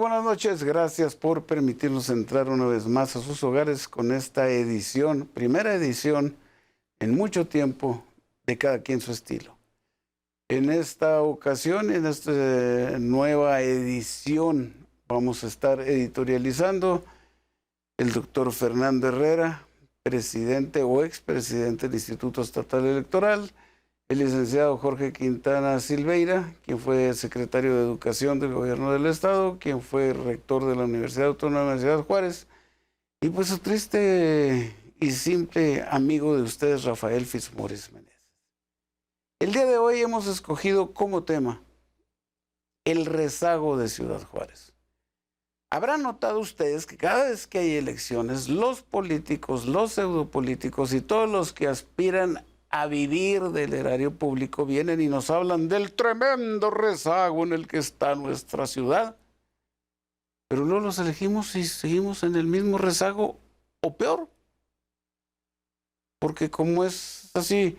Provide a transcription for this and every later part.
buenas noches. Gracias por permitirnos entrar una vez más a sus hogares con esta edición, primera edición en mucho tiempo de Cada Quien Su Estilo. En esta ocasión, en esta nueva edición, vamos a estar editorializando el doctor Fernando Herrera, presidente o expresidente del Instituto Estatal Electoral, el licenciado Jorge Quintana Silveira, quien fue secretario de Educación del Gobierno del Estado, quien fue rector de la Universidad Autónoma de Ciudad Juárez, y pues su triste y simple amigo de ustedes, Rafael Fitzmaurice Meneses. El día de hoy hemos escogido como tema el rezago de Ciudad Juárez. Habrán notado ustedes que cada vez que hay elecciones, los políticos, los pseudopolíticos y todos los que aspiran a vivir del erario público vienen y nos hablan del tremendo rezago en el que está nuestra ciudad. Pero luego los elegimos y seguimos en el mismo rezago o peor. Porque como es así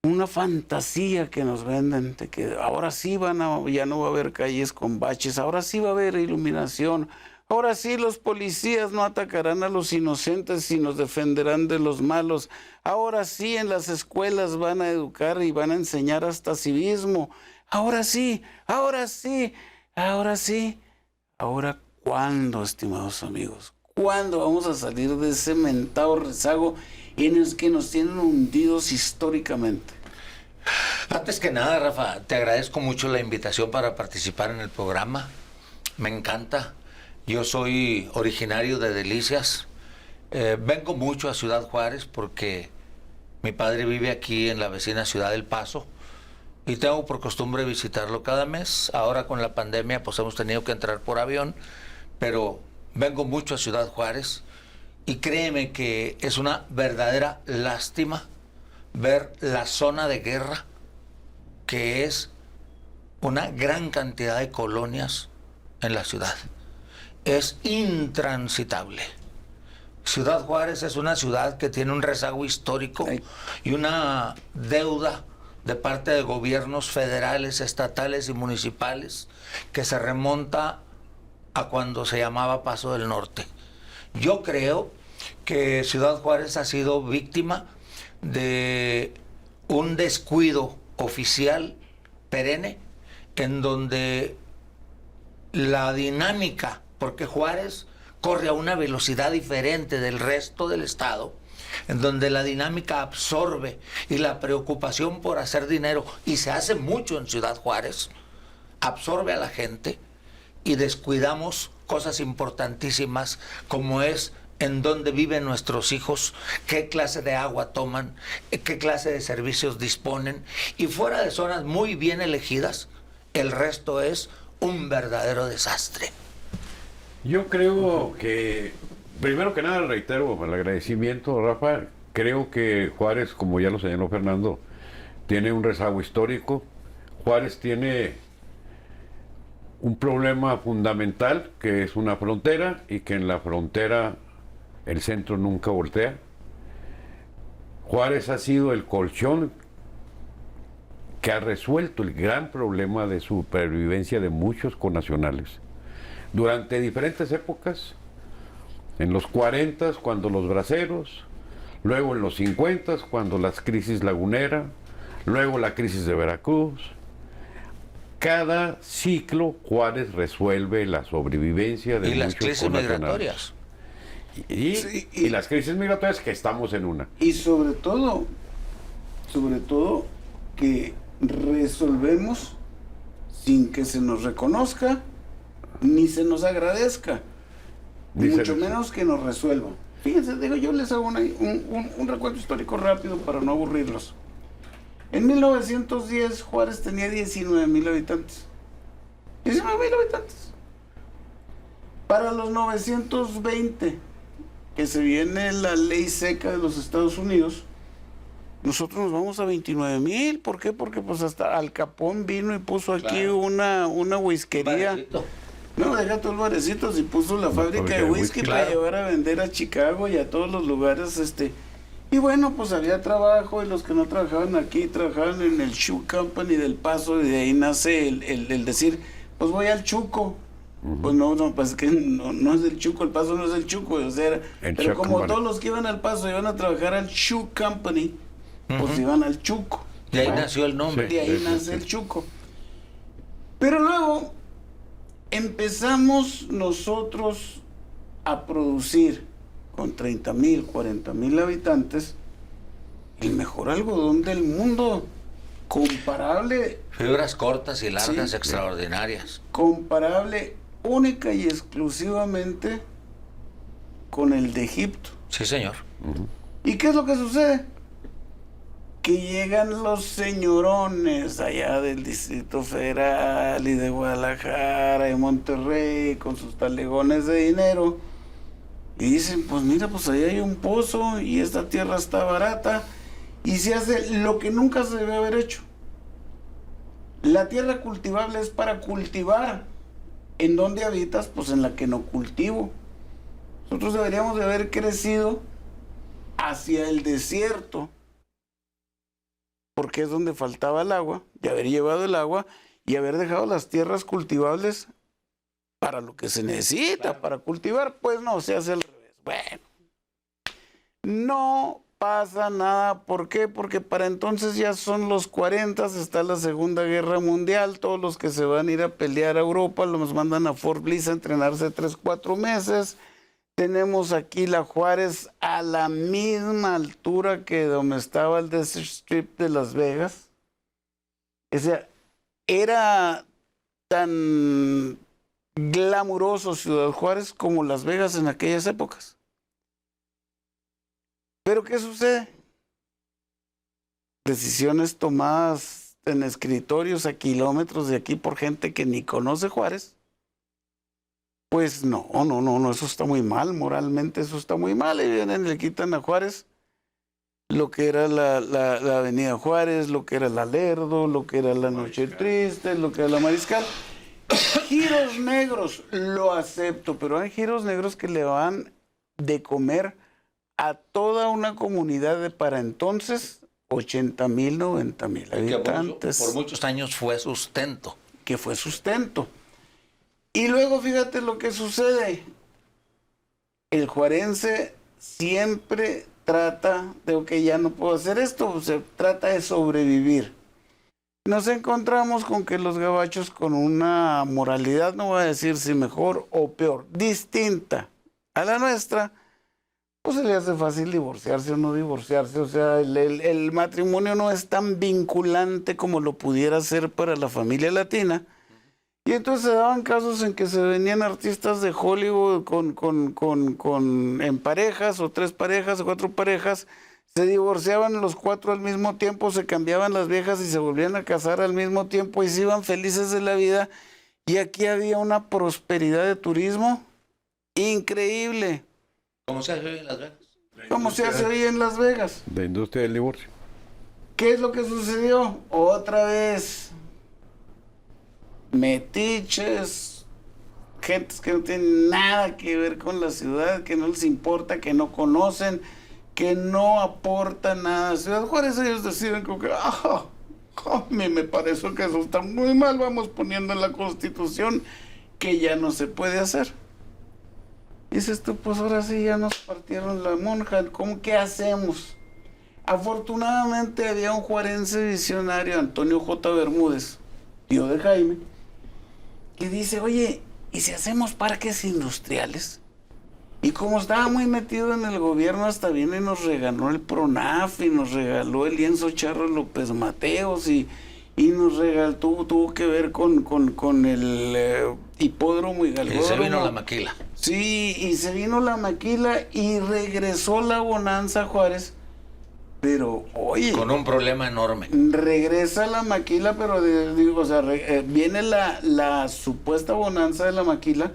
una fantasía que nos venden de que ahora sí ya no va a haber calles con baches, ahora sí va a haber iluminación, ahora sí los policías no atacarán a los inocentes y nos defenderán de los malos, ahora sí en las escuelas van a educar y van a enseñar hasta civismo, ahora sí, ahora sí, ahora sí. Ahora, ¿cuándo, estimados amigos? ¿Cuándo vamos a salir de ese mentado rezago en el que nos tienen hundidos históricamente? Antes que nada, Rafa, te agradezco mucho la invitación para participar en el programa. Me encanta. Yo soy originario de Delicias. Vengo mucho a Ciudad Juárez porque mi padre vive aquí en la vecina ciudad del Paso y tengo por costumbre visitarlo cada mes. Ahora con la pandemia pues hemos tenido que entrar por avión, pero vengo mucho a Ciudad Juárez y créeme que es una verdadera lástima ver la zona de guerra, que es una gran cantidad de colonias en la ciudad. Es intransitable. Ciudad Juárez es una ciudad que tiene un rezago histórico y una deuda de parte de gobiernos federales, estatales y municipales que se remonta a cuando se llamaba Paso del Norte. Yo creo que Ciudad Juárez ha sido víctima de un descuido oficial perenne en donde la dinámica, porque Juárez corre a una velocidad diferente del resto del estado, en donde la dinámica absorbe y la preocupación por hacer dinero, y se hace mucho en Ciudad Juárez, absorbe a la gente y descuidamos cosas importantísimas como es en dónde viven nuestros hijos, qué clase de agua toman, qué clase de servicios disponen, y fuera de zonas muy bien elegidas, el resto es un verdadero desastre. Yo creo que, primero que nada, reitero el agradecimiento, Rafa. Creo que Juárez, como ya lo señaló Fernando, tiene un rezago histórico. Juárez tiene un problema fundamental, que es una frontera, y que en la frontera el centro nunca voltea. Juárez ha sido el colchón que ha resuelto el gran problema de supervivencia de muchos connacionales. Durante diferentes épocas, en los 40 cuando los braceros, luego en los 50 cuando la crisis lagunera, luego la crisis de Veracruz. Cada ciclo Juárez resuelve la sobrevivencia de muchos connacionales. Y las crisis migratorias. Y las crisis migratorias, que estamos en una. Y sobre todo que resolvemos sin que se nos reconozca ni se nos agradezca, mucho menos que nos resuelvan. Fíjense, digo, yo les hago un recuento histórico rápido para no aburrirlos. En 1910 Juárez tenía 19,000 habitantes. 19,000 habitantes. Para los 920, que se viene la ley seca de los Estados Unidos, nosotros nos vamos a 29,000. ¿Por qué? Porque pues hasta Al Capón vino y puso aquí una whiskería. No, deja todos los barecitos, y puso la fábrica de whisky para llevar a vender a Chicago y a todos los lugares. Y bueno, pues había trabajo, y los que no trabajaban aquí trabajaban en el Shoe Company del Paso, y de ahí nace el decir, pues voy al Chuco. Pues no, pues es que no es del Chuco, el Paso no es del Chuco, o sea, pero como todos los que iban al Paso iban a trabajar al Shoe Company, pues iban al Chuco. De ahí nació el nombre. De ahí nace el Chuco. Pero luego empezamos nosotros a producir con 30,000, 40,000 habitantes el mejor algodón del mundo, comparable. Fibras cortas y largas, extraordinarias. Comparable única y exclusivamente con el de Egipto. Sí, señor. ¿Y qué es lo que sucede? Que llegan los señorones allá del Distrito Federal y de Guadalajara y Monterrey con sus talegones de dinero y dicen, pues mira, pues ahí hay un pozo y esta tierra está barata, y se hace lo que nunca se debe haber hecho. La tierra cultivable es para cultivar. ¿En dónde habitas? Pues en la que no cultivo. Nosotros deberíamos de haber crecido hacia el desierto, porque es donde faltaba el agua, y haber llevado el agua y haber dejado las tierras cultivables para lo que se necesita, para cultivar. Pues no, se hace al revés. Bueno, no pasa nada. ¿Por qué? Porque para entonces ya son los 40, está la Segunda Guerra Mundial, todos los que se van a ir a pelear a Europa los mandan a Fort Bliss a entrenarse 3-4 meses. Tenemos aquí la Juárez a la misma altura que donde estaba el Desert Strip de Las Vegas. O sea, era tan glamuroso Ciudad Juárez como Las Vegas en aquellas épocas. Pero ¿qué sucede? Decisiones tomadas en escritorios a kilómetros de aquí por gente que ni conoce Juárez. Pues no, eso está muy mal, moralmente eso está muy mal. Y vienen, le quitan a Juárez lo que era la Avenida Juárez, lo que era la Lerdo, lo que era la Noche Triste, lo que era la Mariscal. Giros negros, lo acepto, pero hay giros negros que le van de comer a toda una comunidad de para entonces 80,000, 90,000 habitantes. Por muchos años fue sustento. Que fue sustento. Y luego fíjate lo que sucede. El juarense siempre trata de, ok, ya no puedo hacer esto, se trata de sobrevivir. Nos encontramos con que los gabachos con una moralidad, no voy a decir si mejor o peor, distinta a la nuestra, pues se le hace fácil divorciarse o no divorciarse. O sea, el matrimonio no es tan vinculante como lo pudiera ser para la familia latina. Y entonces se daban casos en que se venían artistas de Hollywood en parejas, o 3 parejas, o 4 parejas, se divorciaban los 4 al mismo tiempo, se cambiaban las viejas y se volvían a casar al mismo tiempo y se iban felices de la vida. Y aquí había una prosperidad de turismo increíble. ¿Cómo se hace hoy en Las Vegas? ¿Cómo se hace hoy en Las Vegas? La industria del divorcio. ¿Qué es lo que sucedió? Otra vez, metiches, gentes que no tienen nada que ver con la ciudad, que no les importa, que no conocen, que no aportan nada a Ciudad Juárez. Ellos deciden como que, a mí me parece que eso está muy mal, vamos poniendo en la Constitución que ya no se puede hacer. Dices tú, pues ahora sí ya nos partieron la monja, ¿cómo qué hacemos? Afortunadamente había un juarense visionario, Antonio J. Bermúdez, tío de Jaime, que dice, oye, ¿y si hacemos parques industriales? Y como estaba muy metido en el gobierno, hasta viene y nos regaló el PRONAF y nos regaló el lienzo Charro López Mateos y nos regaló, tuvo que ver con el hipódromo y galgódromo. Y se vino la maquila. Sí, y se vino la maquila y regresó la bonanza a Juárez. Pero, oye... Con un problema enorme. Regresa la maquila, pero viene la supuesta bonanza de la maquila,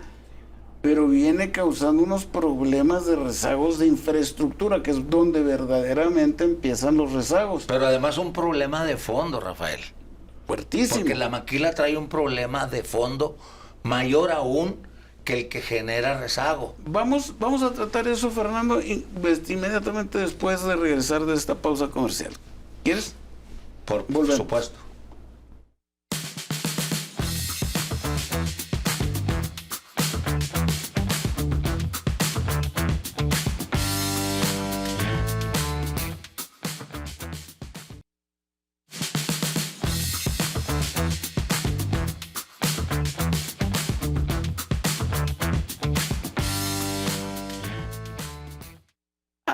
pero viene causando unos problemas de rezagos de infraestructura, que es donde verdaderamente empiezan los rezagos. Pero además un problema de fondo, Rafael. Fuertísimo. Porque la maquila trae un problema de fondo mayor aún que el que genera rezago. Vamos a tratar eso, Fernando, inmediatamente después de regresar de esta pausa comercial. ¿Quieres? Por supuesto.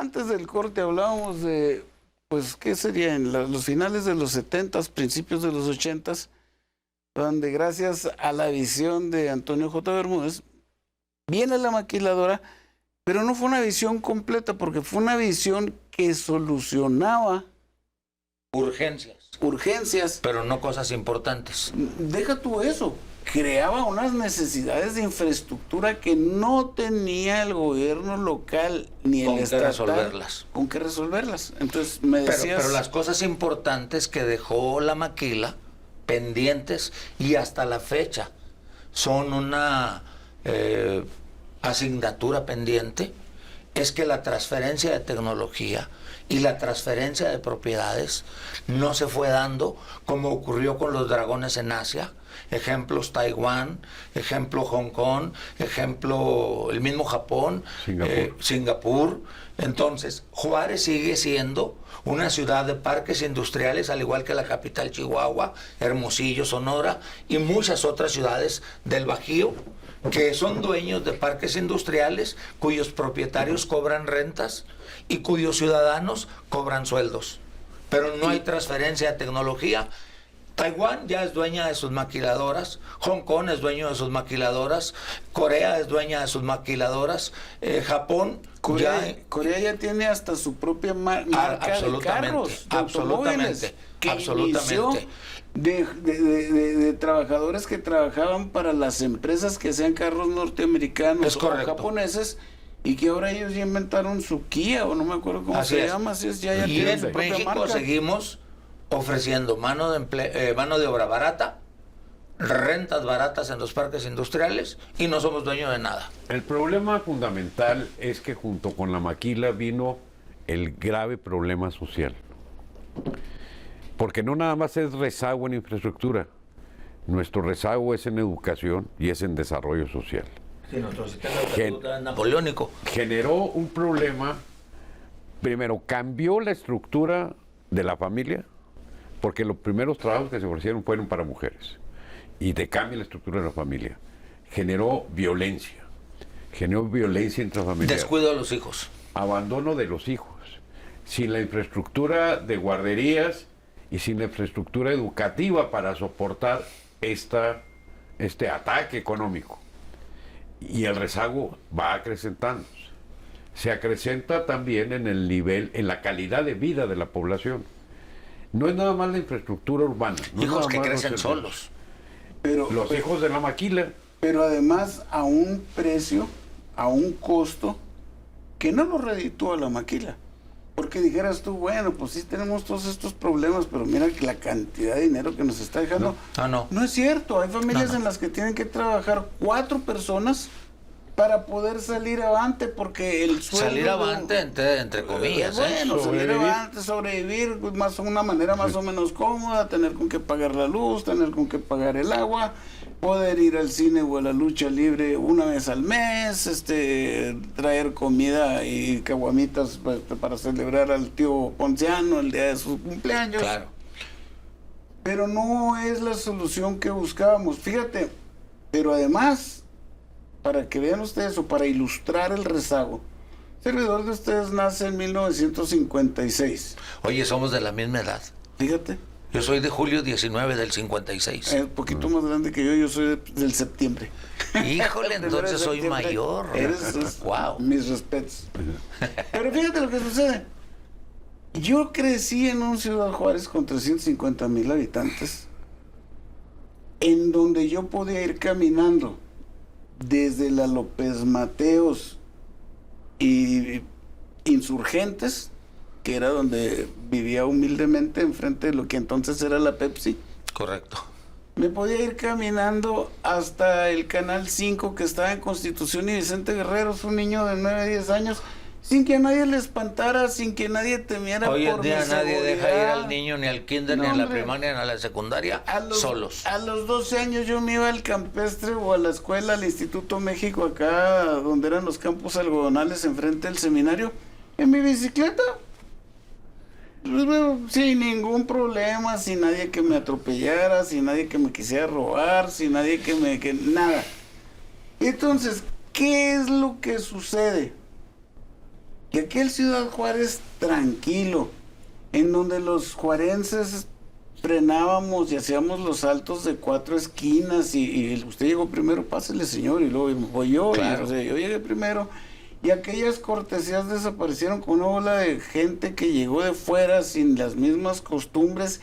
Antes del corte hablábamos de, pues, ¿qué sería? En los finales de los 70s, principios de los 80s, donde gracias a la visión de Antonio J. Bermúdez, viene la maquiladora, pero no fue una visión completa, porque fue una visión que solucionaba urgencias. Pero no cosas importantes. Deja tú eso, creaba unas necesidades de infraestructura que no tenía el gobierno local ni el estatal. Con qué resolverlas. Entonces me decías... Pero las cosas importantes que dejó la maquila, pendientes, y hasta la fecha, son una asignatura pendiente, es que la transferencia de tecnología y la transferencia de propiedades no se fue dando como ocurrió con los dragones en Asia. Ejemplos Taiwán, ejemplo Hong Kong, ejemplo el mismo Japón, Singapur. Entonces, Juárez sigue siendo una ciudad de parques industriales, al igual que la capital Chihuahua, Hermosillo, Sonora y muchas otras ciudades del Bajío, que son dueños de parques industriales cuyos propietarios cobran rentas y cuyos ciudadanos cobran sueldos. Pero no hay transferencia de tecnología. Taiwán ya es dueña de sus maquiladoras, Hong Kong es dueño de sus maquiladoras, Corea es dueña de sus maquiladoras, Japón... Corea ya tiene hasta su propia marca de carros, de automóviles, que inició de trabajadores que trabajaban para las empresas que hacían carros norteamericanos o japoneses, y que ahora ellos ya inventaron su Kia, o no me acuerdo cómo se llama. Así es, ya y tienen su en propia México marca. Seguimos ofreciendo mano de obra barata, rentas baratas en los parques industriales, y no somos dueños de nada. El problema fundamental es que junto con la maquila vino el grave problema social. Porque no nada más es rezago en infraestructura, nuestro rezago es en educación y es en desarrollo social. Sí, nuestro sistema educativo es napoleónico. Generó un problema, primero cambió la estructura de la familia, porque los primeros trabajos que se ofrecieron fueron para mujeres, y te cambia la estructura de la familia. Generó violencia intrafamiliar. Descuido a los hijos. Abandono de los hijos. Sin la infraestructura de guarderías y sin la infraestructura educativa para soportar este ataque económico. Y el rezago va acrecentándose. Se acrecenta también en el nivel, en la calidad de vida de la población. No es nada más la infraestructura urbana. Hijos que crecen solos. Los hijos de la maquila. Pero además a un precio, a un costo que no lo reditúa la maquila. Porque dijeras tú, bueno, pues sí tenemos todos estos problemas, pero mira que la cantidad de dinero que nos está dejando. No es cierto. Hay familias en las que tienen que trabajar 4 personas para poder salir avante, porque el sueldo... Salir avante entre comillas. Bueno, salir avante, sobrevivir más, una manera más o menos cómoda, tener con qué pagar la luz, tener con qué pagar el agua, poder ir al cine o a la lucha libre una vez al mes, traer comida y caguamitas para celebrar al tío Ponciano el día de su cumpleaños. Claro. Pero no es la solución que buscábamos. Fíjate, pero además, para que vean ustedes, o para ilustrar el rezago, el servidor de ustedes nace en 1956. Oye, somos de la misma edad. Fíjate. Yo soy de julio 19 del 56. Un poquito más grande que yo soy del septiembre. Híjole, entonces soy mayor. Wow. Mis respetos. Pero fíjate lo que sucede. Yo crecí en un Ciudad Juárez con 350,000 habitantes, en donde yo podía ir caminando desde la López Mateos y Insurgentes, que era donde vivía humildemente enfrente de lo que entonces era la Pepsi. Correcto. Me podía ir caminando hasta el Canal 5, que estaba en Constitución y Vicente Guerrero, un niño de 9, 10 años, sin que a nadie le espantara, sin que nadie temiera por mi seguridad. Hoy en día nadie deja ir al niño ni al kinder, ni a la primaria, ni a la secundaria, solos. A los 12 años yo me iba al campestre o a la escuela, al Instituto México, acá donde eran los campos algodonales enfrente del seminario, en mi bicicleta. Sin ningún problema, sin nadie que me atropellara, sin nadie que me quisiera robar, sin nadie nada. Entonces, ¿qué es lo que sucede? Y aquel Ciudad Juárez tranquilo, en donde los juarenses frenábamos y hacíamos los saltos de 4 esquinas y usted llegó primero, pásele señor, y luego voy yo, Claro. y, o sea, yo llegué primero, y aquellas cortesías desaparecieron con una ola de gente que llegó de fuera sin las mismas costumbres,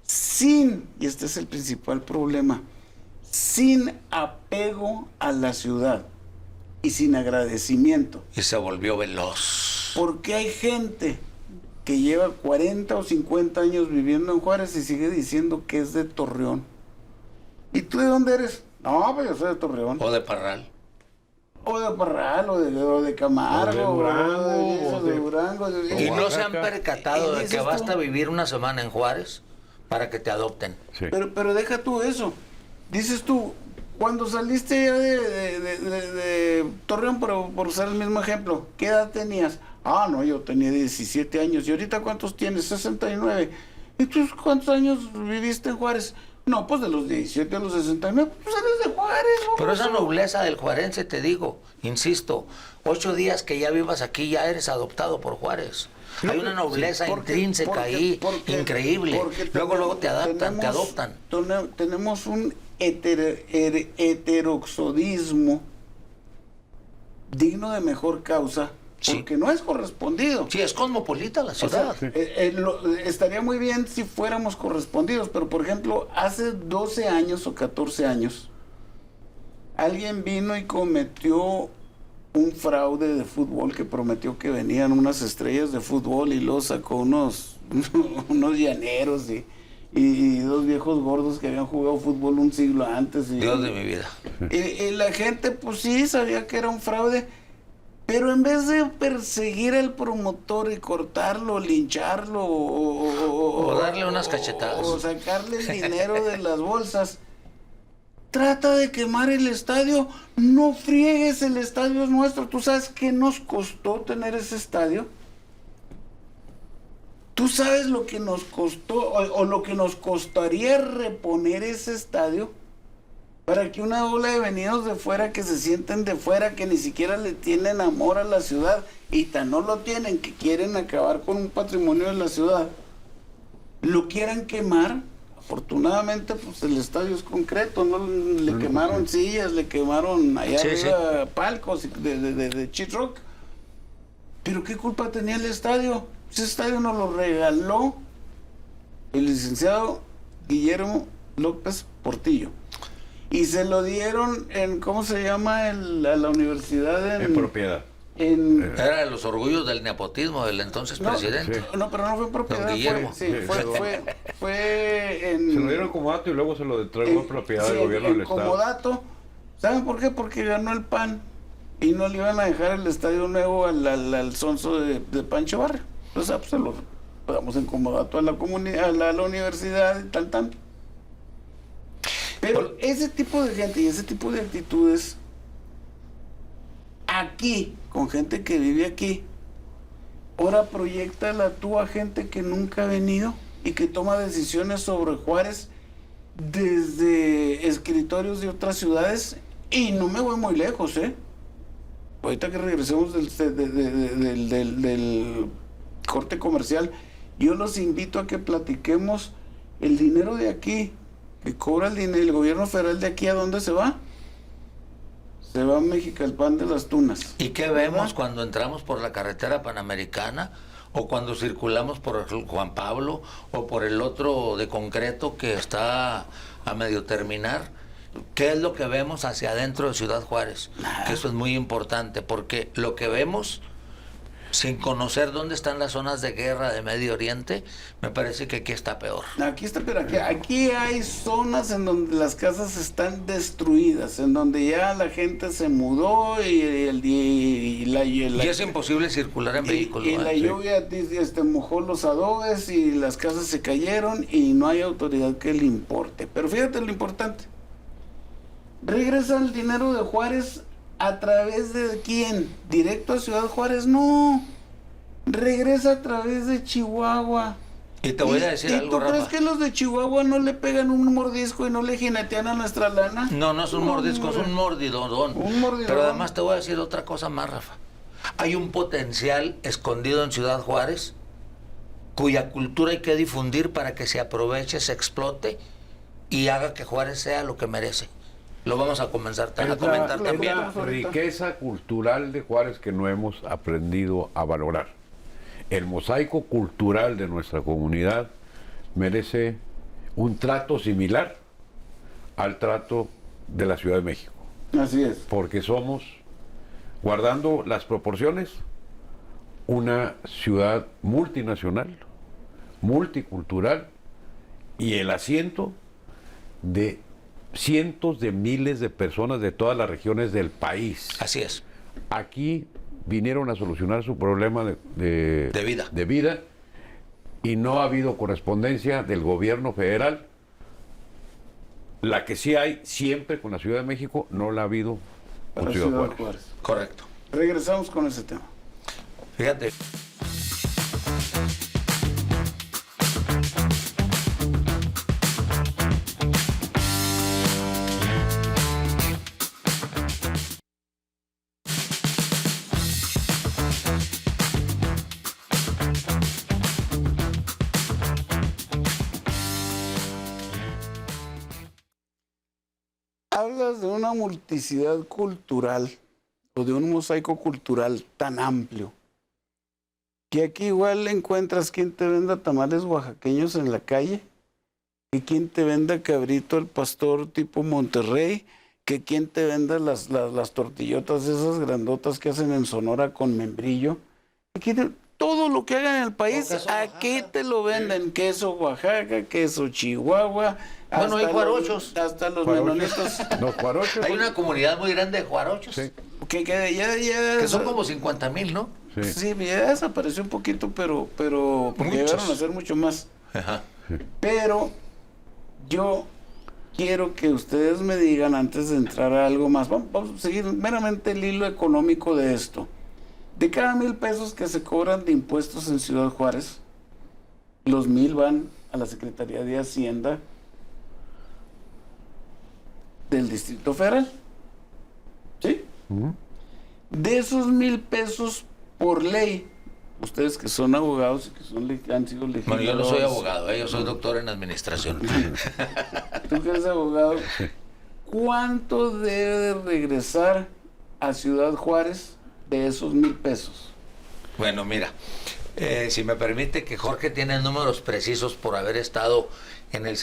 sin, y este es el principal problema, sin apego a la ciudad y sin agradecimiento. Y se volvió veloz. Porque hay gente que lleva 40 o 50 años viviendo en Juárez y sigue diciendo que es de Torreón. ¿Y tú de dónde eres? No, pues yo soy de Torreón. O de Parral. O de Parral, o de Camargo, O de Durango, o de Durango. Y no se han Oaxaca. percatado Y de que dices basta tú- vivir una semana en Juárez para que te adopten. Sí. Pero deja tú eso. Dices tú, cuando saliste ya de Torreón, por usar el mismo ejemplo, ¿qué edad tenías? Ah, no, yo tenía 17 años. ¿Y ahorita cuántos tienes? 69. ¿Y tú cuántos años viviste en Juárez? No, pues de los 17 a los 69, pues eres de Juárez. Pero esa baboso. nobleza del juarense, te digo, insisto, 8 días que ya vivas aquí ya eres adoptado por Juárez. No, Hay una nobleza porque- intrínseca porque- ahí, porque- increíble. porque Luego te adaptan, te tenemos- adoptan. Tenemos un heteroxodismo digno de mejor causa, Sí. porque no es correspondido. Sí, es cosmopolita la O sea, ciudad. estaría muy bien si fuéramos correspondidos, pero por ejemplo, hace 12 años o 14 años, alguien vino y cometió un fraude de fútbol que prometió que venían unas estrellas de fútbol y luego sacó unos llaneros y 2 viejos gordos que habían jugado fútbol un siglo antes. Dios de mi vida. Y la gente, pues sí, sabía que era un fraude, pero en vez de perseguir al promotor y cortarlo, lincharlo O darle unas cachetadas. o sacarle el dinero de las bolsas, trata de quemar el estadio. No friegues, el estadio es nuestro. ¿Tú sabes qué nos costó tener ese estadio? ¿Tú sabes lo que nos costó o lo que nos costaría reponer ese estadio? Para que una ola de venidos de fuera que se sienten de fuera, que ni siquiera le tienen amor a la ciudad y tan no lo tienen, que quieren acabar con un patrimonio de la ciudad, lo quieran quemar. Afortunadamente, pues el estadio es concreto, no le quemaron sillas, le quemaron allá Sí, arriba palcos de Cheat Rock. Pero ¿qué culpa tenía el estadio? Ese estadio nos lo regaló el licenciado Guillermo López Portillo. Y se lo dieron en, ¿cómo se llama? A la universidad En propiedad. Era de los orgullos del nepotismo del entonces presidente. sí. No, pero no fue en propiedad. Don Guillermo. Fue en... Se lo dieron como dato y luego se lo entregó en propiedad del gobierno del como estado. dato. ¿Saben por qué? Porque ganó el PAN y no le iban a dejar el estadio nuevo al sonso de Pancho Barrio. O sea, pues se lo damos en comodato a la comunidad, a la universidad y tal. Pero ese tipo de gente y ese tipo de actitudes aquí, con gente que vive aquí, ahora proyéctala tú a gente que nunca ha venido y que toma decisiones sobre Juárez desde escritorios de otras ciudades, y no me voy muy lejos, ahorita que regresemos del corte comercial, yo los invito a que platiquemos el dinero de aquí que cobra el gobierno federal de aquí. ¿A dónde se va? Se va a Mexicalpan de las Tunas. ¿Y qué vemos cuando entramos por la carretera panamericana o cuando circulamos por el Juan Pablo o por el otro de concreto que está a medio terminar? ¿Qué es lo que vemos hacia adentro de Ciudad Juárez? Que eso es muy importante, porque lo que vemos, sin conocer dónde están las zonas de guerra de Medio Oriente, me parece que aquí está peor. Aquí está, pero aquí hay zonas en donde las casas están destruidas, en donde ya la gente se mudó y es imposible circular en vehículos. y la lluvia mojó los adobes y las casas se cayeron y no hay autoridad que le importe. Pero fíjate lo importante. ¿Regresa el dinero de Juárez a través de quién? ¿Directo a Ciudad Juárez? No. Regresa a través de Chihuahua. Y te voy a decir algo, ¿Y tú crees Rafa? que los de Chihuahua no le pegan un mordisco y no le jinetean a nuestra lana? No es un mordisco, es un mordidón. Un mordidón. Pero además te voy a decir otra cosa más, Rafa. Hay un potencial escondido en Ciudad Juárez cuya cultura hay que difundir para que se aproveche, se explote y haga que Juárez sea lo que merece. Lo vamos a comenzar a comentar también. La riqueza cultural de Juárez que no hemos aprendido a valorar. El mosaico cultural de nuestra comunidad merece un trato similar al trato de la Ciudad de México. Así es. Porque somos, guardando las proporciones, una ciudad multinacional, multicultural y el asiento de cientos de miles de personas de todas las regiones del país. Así es. Aquí vinieron a solucionar su problema de vida y no ha habido correspondencia del gobierno federal. La que sí hay siempre con la Ciudad de México, no la ha habido con Ciudad Juárez. Correcto. Regresamos con ese tema. Fíjate. Hablas de una multiplicidad cultural o de un mosaico cultural tan amplio que aquí igual encuentras quien te venda tamales oaxaqueños en la calle, que quien te venda cabrito al pastor tipo Monterrey, que quien te venda las tortillotas esas grandotas que hacen en Sonora con membrillo. Todo lo que hagan en el país, aquí te lo venden. Queso Oaxaca, queso Chihuahua. Bueno, hay guarochos. Hasta los menonitos. Los guarochos. Hay una comunidad muy grande de guarochos. Sí. Que son como 50,000, ¿no? Sí, ya desapareció un poquito, pero porque llegaron a ser mucho más. Ajá. Pero yo quiero que ustedes me digan, antes de entrar a algo más, vamos a seguir meramente el hilo económico de esto. De cada 1,000 pesos que se cobran de impuestos en Ciudad Juárez, los 1,000 van a la Secretaría de Hacienda del Distrito Federal. ¿Sí? De esos 1,000 pesos por ley, ustedes que son abogados y que han sido legisladores. Bueno, yo no soy abogado, yo soy doctor en administración. Tú que eres abogado, ¿cuánto debe de regresar a Ciudad Juárez de esos 1,000 pesos? Bueno, mira, si me permite que Jorge tiene números precisos por haber estado en el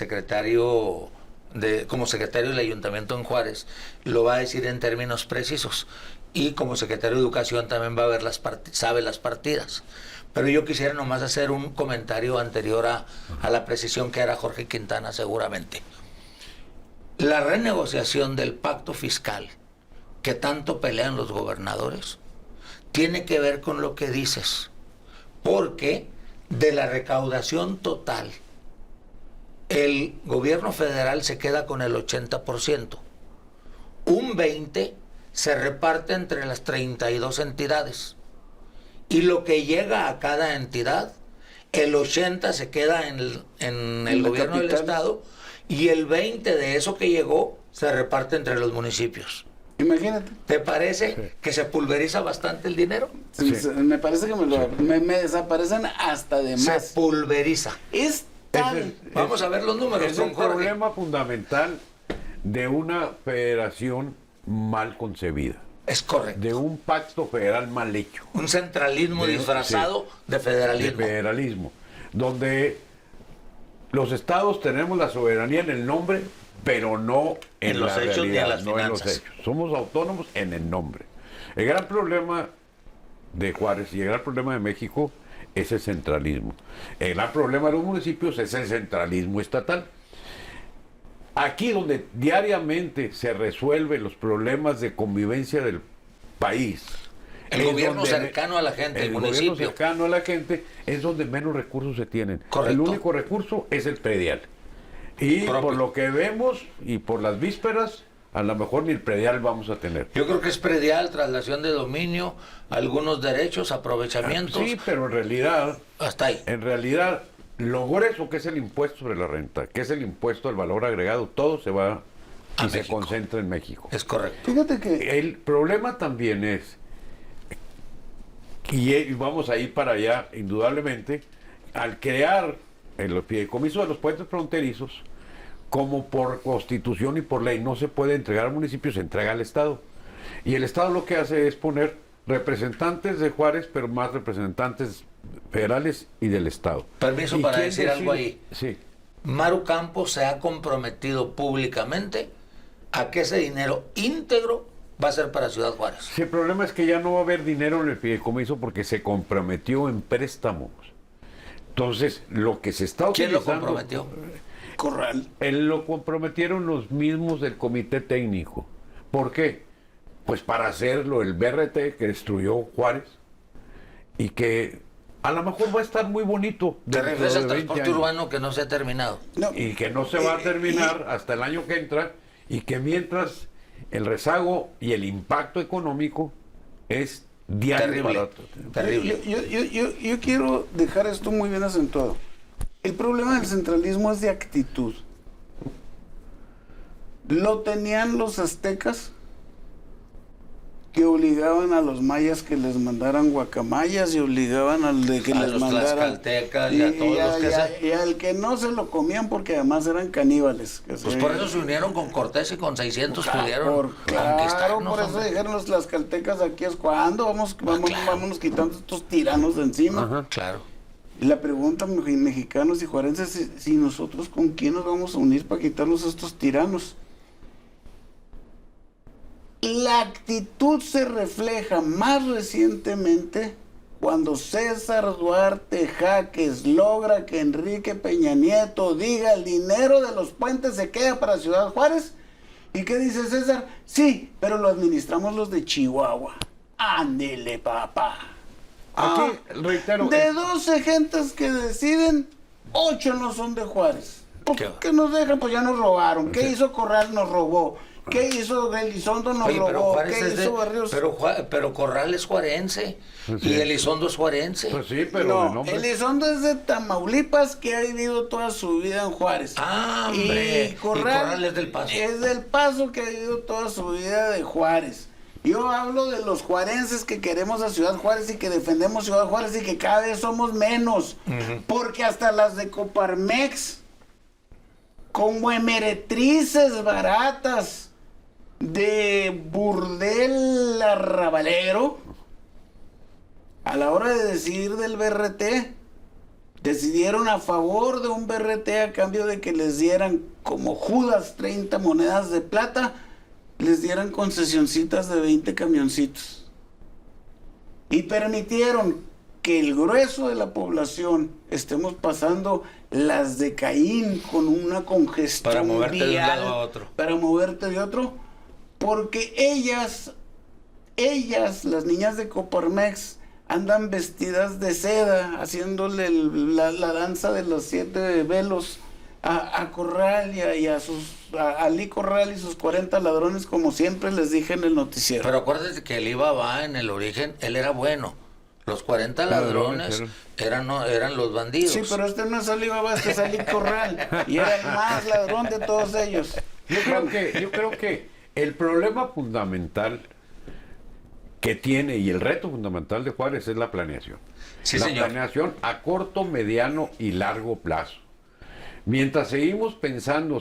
como secretario del Ayuntamiento en Juárez, lo va a decir en términos precisos. Y como secretario de Educación también va a ver sabe las partidas. Pero yo quisiera nomás hacer un comentario anterior a la precisión que era Jorge Quintana seguramente. La renegociación del pacto fiscal que tanto pelean los gobernadores tiene que ver con lo que dices, porque de la recaudación total el gobierno federal se queda con el 80%. Un 20% se reparte entre las 32 entidades. Y lo que llega a cada entidad, el 80% se queda en el gobierno del Estado y el 20% de eso que llegó se reparte entre los municipios. Imagínate. ¿Te parece que se pulveriza bastante el dinero? Sí. Me parece que me desaparecen hasta de más. Se pulveriza. Vamos a ver los números. Es el problema fundamental de una federación mal concebida. Es correcto. De un pacto federal mal hecho. Un centralismo disfrazado de federalismo. De federalismo. Donde los estados tenemos la soberanía en el nombre, pero no en los la hechos realidad, ni en las no finanzas. En los hechos. Somos autónomos en el nombre. El gran problema de Juárez y el gran problema de México es el centralismo. El gran problema de los municipios es el centralismo estatal. Aquí donde diariamente se resuelven los problemas de convivencia del país. El gobierno cercano a la gente, el municipio. El gobierno cercano a la gente es donde menos recursos se tienen. Correcto. El único recurso es el predial. Y por lo que vemos y por las vísperas, a lo mejor ni el predial vamos a tener. Yo creo que es predial, traslación de dominio, algunos derechos, aprovechamientos. Sí, pero en realidad... Hasta ahí. En realidad, lo grueso que es el impuesto sobre la renta, que es el impuesto al valor agregado, todo se va y se concentra en México. Es correcto. Fíjate que El problema también es Y vamos a ir para allá, indudablemente, al crear el fideicomiso de los puentes fronterizos, como por constitución y por ley no se puede entregar al municipio, se entrega al Estado. Y el Estado lo que hace es poner representantes de Juárez, pero más representantes federales y del Estado. Permiso ¿Y para quién decir algo ahí. Sí. Maru Campos se ha comprometido públicamente a que ese dinero íntegro va a ser para Ciudad Juárez. Sí, el problema es que ya no va a haber dinero en el fideicomiso porque se comprometió en préstamos. Entonces, lo que se está ¿Quién utilizando... lo comprometió? Corral. Lo comprometieron los mismos del comité técnico. ¿Por qué? Pues para hacerlo el BRT que destruyó Juárez y que a lo mejor va a estar muy bonito. Te dentro refieres de al 20 transporte años. urbano que no se ha terminado. No, Y que no se va a terminar hasta el año que entra y que mientras el rezago y el impacto económico es diario. Terrible. Barato. Terrible. Yo quiero dejar esto muy bien acentuado. El problema del centralismo es de actitud. Lo tenían los aztecas, que obligaban a los mayas que les mandaran guacamayas y obligaban al de que A les los mandaran tlaxcaltecas y a todos los que y al que no se lo comían porque además eran caníbales. Pues por eso se unieron con Cortés y con 600 pudieron Claro, conquistarnos. por eso hombre. dijeron los tlaxcaltecas aquí es cuando vámonos quitando estos tiranos de encima. Ajá. Claro. Y la pregunta, mexicanos y juarenses, si nosotros con quién nos vamos a unir para quitarnos a estos tiranos. La actitud se refleja más recientemente cuando César Duarte Jaques logra que Enrique Peña Nieto diga el dinero de los puentes se queda para Ciudad Juárez. ¿Y qué dice César? Sí, pero lo administramos los de Chihuahua. Ándele, papá. Aquí, reitero, De 12 gentes que deciden, 8 no son de Juárez. ¿Por qué nos dejan? Pues ya nos robaron. ¿Qué hizo Corral? Nos robó. ¿Qué hizo Elizondo? Nos Oye, pero robó. Juárez ¿Qué es de- hizo Barrios? pero Corral es juarense Sí. y Elizondo es juarense. pues sí, pero de No, nombre. Elizondo es de Tamaulipas, que ha vivido toda su vida en Juárez. Ah, hombre. Y Corral es del Paso. Es del Paso, que ha vivido toda su vida de Juárez. Yo hablo de los juarenses que queremos a Ciudad Juárez y que defendemos Ciudad Juárez y que cada vez somos menos. Porque hasta las de Coparmex, como meretrices baratas de burdel arrabalero, a la hora de decidir del BRT, decidieron a favor de un BRT a cambio de que les dieran como Judas 30 monedas de plata, les dieran concesioncitas de 20 camioncitos. Y permitieron que el grueso de la población estemos pasando las de Caín con una congestión Para moverte de un vial, lado a otro. para moverte de otro, porque ellas, las niñas de Coparmex, andan vestidas de seda, haciéndole la danza de los 7 velos a Corral y a Lee Corral y sus 40 ladrones, como siempre les dije en el noticiero. Pero acuérdate que el IBA en el origen, él era bueno. Los 40 ladrones eran los bandidos. Sí, pero este no es Ali Baba, este es Ali Corral. Y era el más ladrón de todos ellos. Yo creo que el problema fundamental que tiene y el reto fundamental de Juárez es la planeación. Sí, la señor. planeación a corto, mediano y largo plazo. Mientras sigamos pensando,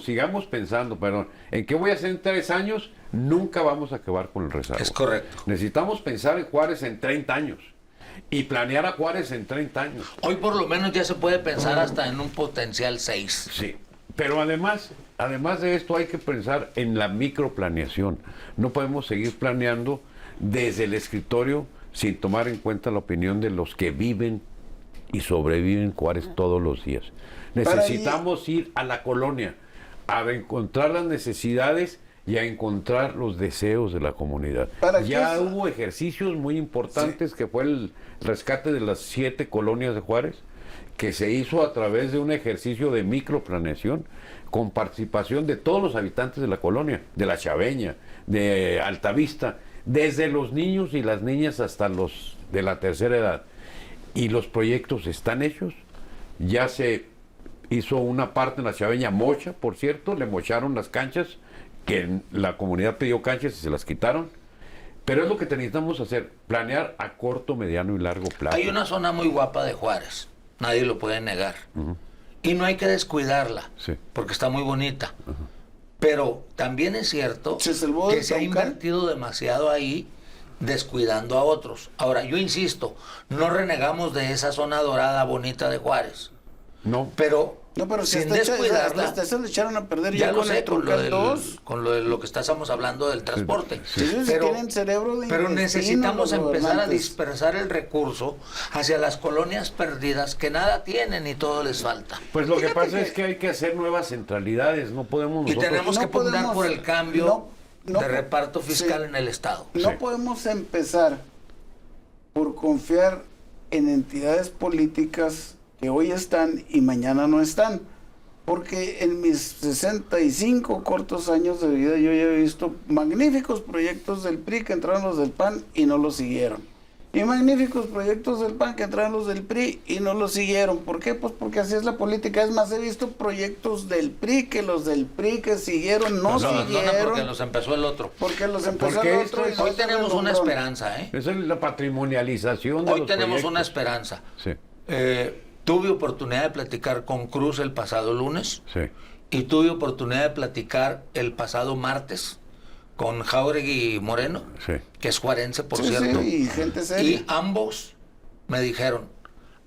en qué voy a hacer en 3 años, nunca vamos a acabar con el rezago. Es correcto. Necesitamos pensar en Juárez en 30 años y planear a Juárez en 30 años. Hoy por lo menos ya se puede pensar hasta en un potencial 6. Sí, pero además de esto hay que pensar en la microplaneación. No podemos seguir planeando desde el escritorio sin tomar en cuenta la opinión de los que viven y sobreviven Juárez todos los días. Necesitamos ir a la colonia a encontrar las necesidades y a encontrar los deseos de la comunidad. Ya hubo ejercicios muy importantes, que fue el rescate de las 7 colonias de Juárez, que se hizo a través de un ejercicio de microplaneación con participación de todos los habitantes de la colonia, de La Chaveña, de Altavista, desde los niños y las niñas hasta los de la tercera edad. Y los proyectos están hechos. Ya se hizo una parte en La Chaveña mocha, por cierto, le mocharon las canchas, que la comunidad pidió canchas y se las quitaron. Pero es lo que necesitamos hacer, planear a corto, mediano y largo plazo. Hay una zona muy guapa de Juárez, nadie lo puede negar. Y no hay que descuidarla, Sí. porque está muy bonita. Pero también es cierto ¿Se salvó que del se ha Troncal? invertido demasiado ahí, descuidando a otros. Ahora, yo insisto, no renegamos de esa zona dorada bonita de Juárez, No, pero, No, pero si sin hasta descuidarla, hasta se le echaron a perder ya ya lo con sé, el con Troncal 2. lo de lo que estamos hablando del transporte. Sí, ellos tienen cerebro de pero intestino, necesitamos los empezar a gobernantes. dispersar el recurso hacia las colonias perdidas que nada tienen y todo les falta. pues lo que Fíjate pasa que- es que hay que hacer nuevas centralidades, no podemos Y nosotros... tenemos no que pugnar podemos- por el cambio no, de reparto fiscal sí. en el Estado. No Sí. podemos empezar por confiar en entidades políticas que hoy están y mañana no están. Porque en mis 65 cortos años de vida yo ya he visto magníficos proyectos del PRI que entraron los del PAN y no los siguieron. Y magníficos proyectos del PAN que entraron los del PRI y no los siguieron. ¿Por qué? Pues porque así es la política. Es más, he visto proyectos del PRI que los del PRI que siguieron no Los abandonan siguieron. porque los empezó el otro. Porque los empezó Porque el esto otro y es- no Hoy se tenemos una renombró. esperanza, ¿eh? Esa es la patrimonialización de Hoy los tenemos proyectos. una esperanza. Sí, Tuve oportunidad de platicar con Cruz el pasado lunes sí. y tuve oportunidad de platicar el pasado martes con Jáuregui Moreno, Sí. que es juarense, por Sí, cierto. sí, y gente seria. Y ambos me dijeron,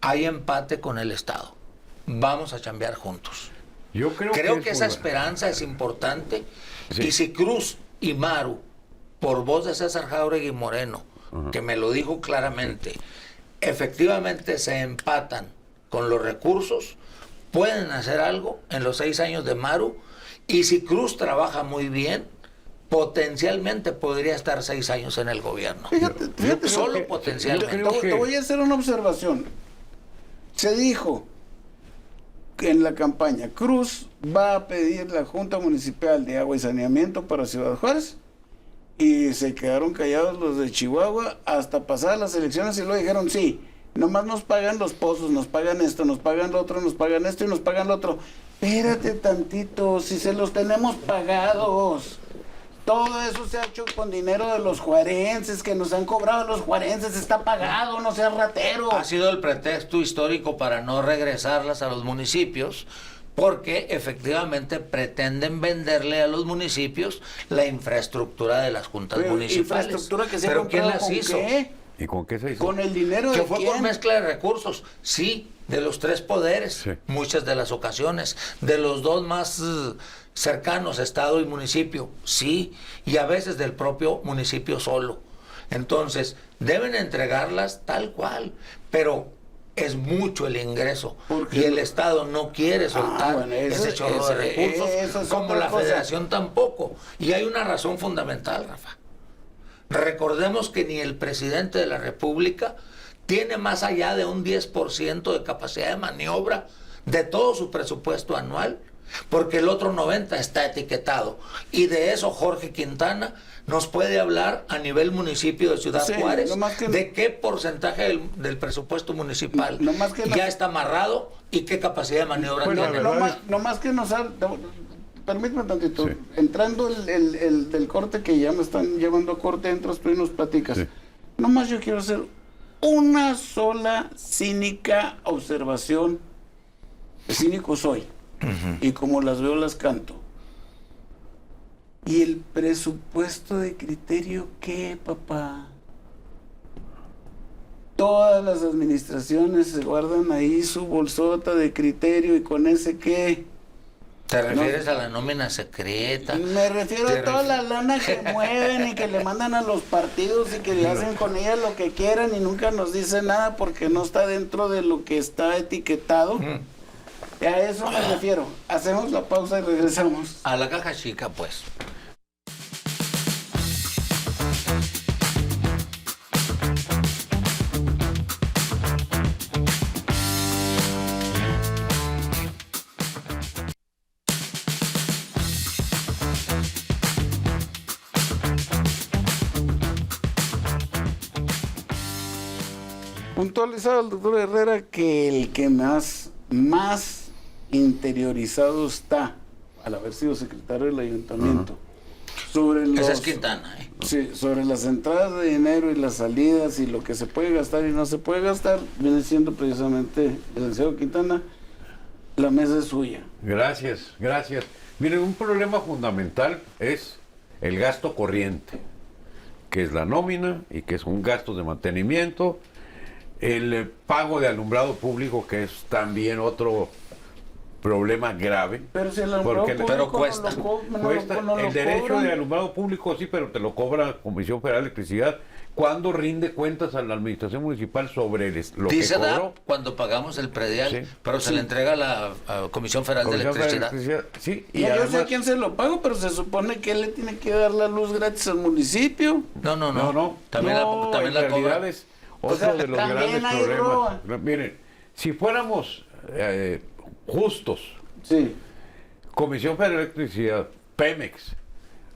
hay empate con el Estado. Vamos a chambear juntos. Yo creo Que es esa muy esperanza es importante. Sí. Y si Cruz y Maru, por voz de César Jáuregui Moreno, que me lo dijo claramente, efectivamente se empatan con los recursos, pueden hacer algo en los 6 años de Maru. Y si Cruz trabaja muy bien, potencialmente podría estar 6 años en el gobierno. Fíjate, Solo que- potencialmente. yo creo te que- voy a hacer una observación. Se dijo que en la campaña Cruz va a pedir la Junta Municipal de Agua y Saneamiento para Ciudad Juárez y se quedaron callados los de Chihuahua hasta pasar las elecciones y luego dijeron sí, nomás nos pagan los pozos, nos pagan esto, nos pagan lo otro, nos pagan esto y nos pagan lo otro. Espérate tantito, si se los tenemos pagados. Todo eso se ha hecho con dinero de los juarenses, que nos han cobrado los juarenses, está pagado, no seas ratero. Ha sido el pretexto histórico para no regresarlas a los municipios, porque efectivamente pretenden venderle a los municipios la infraestructura de las juntas Pero municipales. infraestructura que se ha ¿Pero quién comprado las con hizo? qué? ¿Y con qué se hizo? Con el dinero Que de fue quién. por mezcla de recursos, sí, de los 3 poderes, Sí. muchas de las ocasiones, de los 2 más cercanos, Estado y municipio, sí, y a veces del propio municipio solo. Entonces, deben entregarlas tal cual, pero es mucho el ingreso Porque y el Estado no quiere soltar bueno, eso- ese chorro de recursos, eso es como otra la cosa. Federación tampoco. Y hay una razón fundamental, Rafa. Recordemos que ni el presidente de la República tiene más allá de un 10% de capacidad de maniobra de todo su presupuesto anual, porque el otro 90% está etiquetado. Y de eso Jorge Quintana nos puede hablar a nivel municipio de Ciudad Sí, Juárez, nomás que- de qué porcentaje del presupuesto municipal Nomás que ya está amarrado y qué capacidad de maniobra Bueno, tiene. la verdad No más que nos ha... Permíteme tantito. Sí. Entrando el del corte que ya me están llevando a corte, entras tú y nos platicas. Sí. Nomás yo quiero hacer una sola cínica observación. Cínico soy. Y como las veo, las canto. ¿Y el presupuesto de criterio qué, papá? Todas las administraciones se guardan ahí su bolsota de criterio y con ese qué. ¿Te refieres a la nómina secreta? Me refiero Te a toda ref- la lana que mueven y que le mandan a los partidos y que le hacen con ella lo que quieran y nunca nos dice nada porque no está dentro de lo que está etiquetado. A eso me refiero. Hacemos la pausa y regresamos. A la caja chica, pues. Puntualizado el doctor Herrera que el que más interiorizado está, al haber sido secretario del ayuntamiento, Sobre Esa es los, Quintana, ¿eh? sí, sobre las entradas de dinero y las salidas y lo que se puede gastar y no se puede gastar, viene siendo precisamente, licenciado Quintana, la mesa es suya. Gracias, gracias. Miren, un problema fundamental es el gasto corriente, que es la nómina y que son gastos de mantenimiento, el pago de alumbrado público, que es también otro problema grave. Pero si el alumbrado Porque público pero cuesta. Cuesta no lo el derecho cobran. de alumbrado público, sí, pero te lo cobra Comisión Federal de Electricidad cuando rinde cuentas a la administración municipal sobre lo que Dice cobró. DAP cuando pagamos el predial, Sí. pero se le entrega a la Comisión Federal de Comisión Federal de Electricidad. Electricidad, sí, y No, yo sé a además, quién se lo pago, pero se supone que él le tiene que dar la luz gratis al municipio. No. También no, también en la cobra. realidad es otro O sea, de los también grandes hay problemas. roba. Miren, si fuéramos justos, Sí. Comisión Federal de Electricidad, Pemex,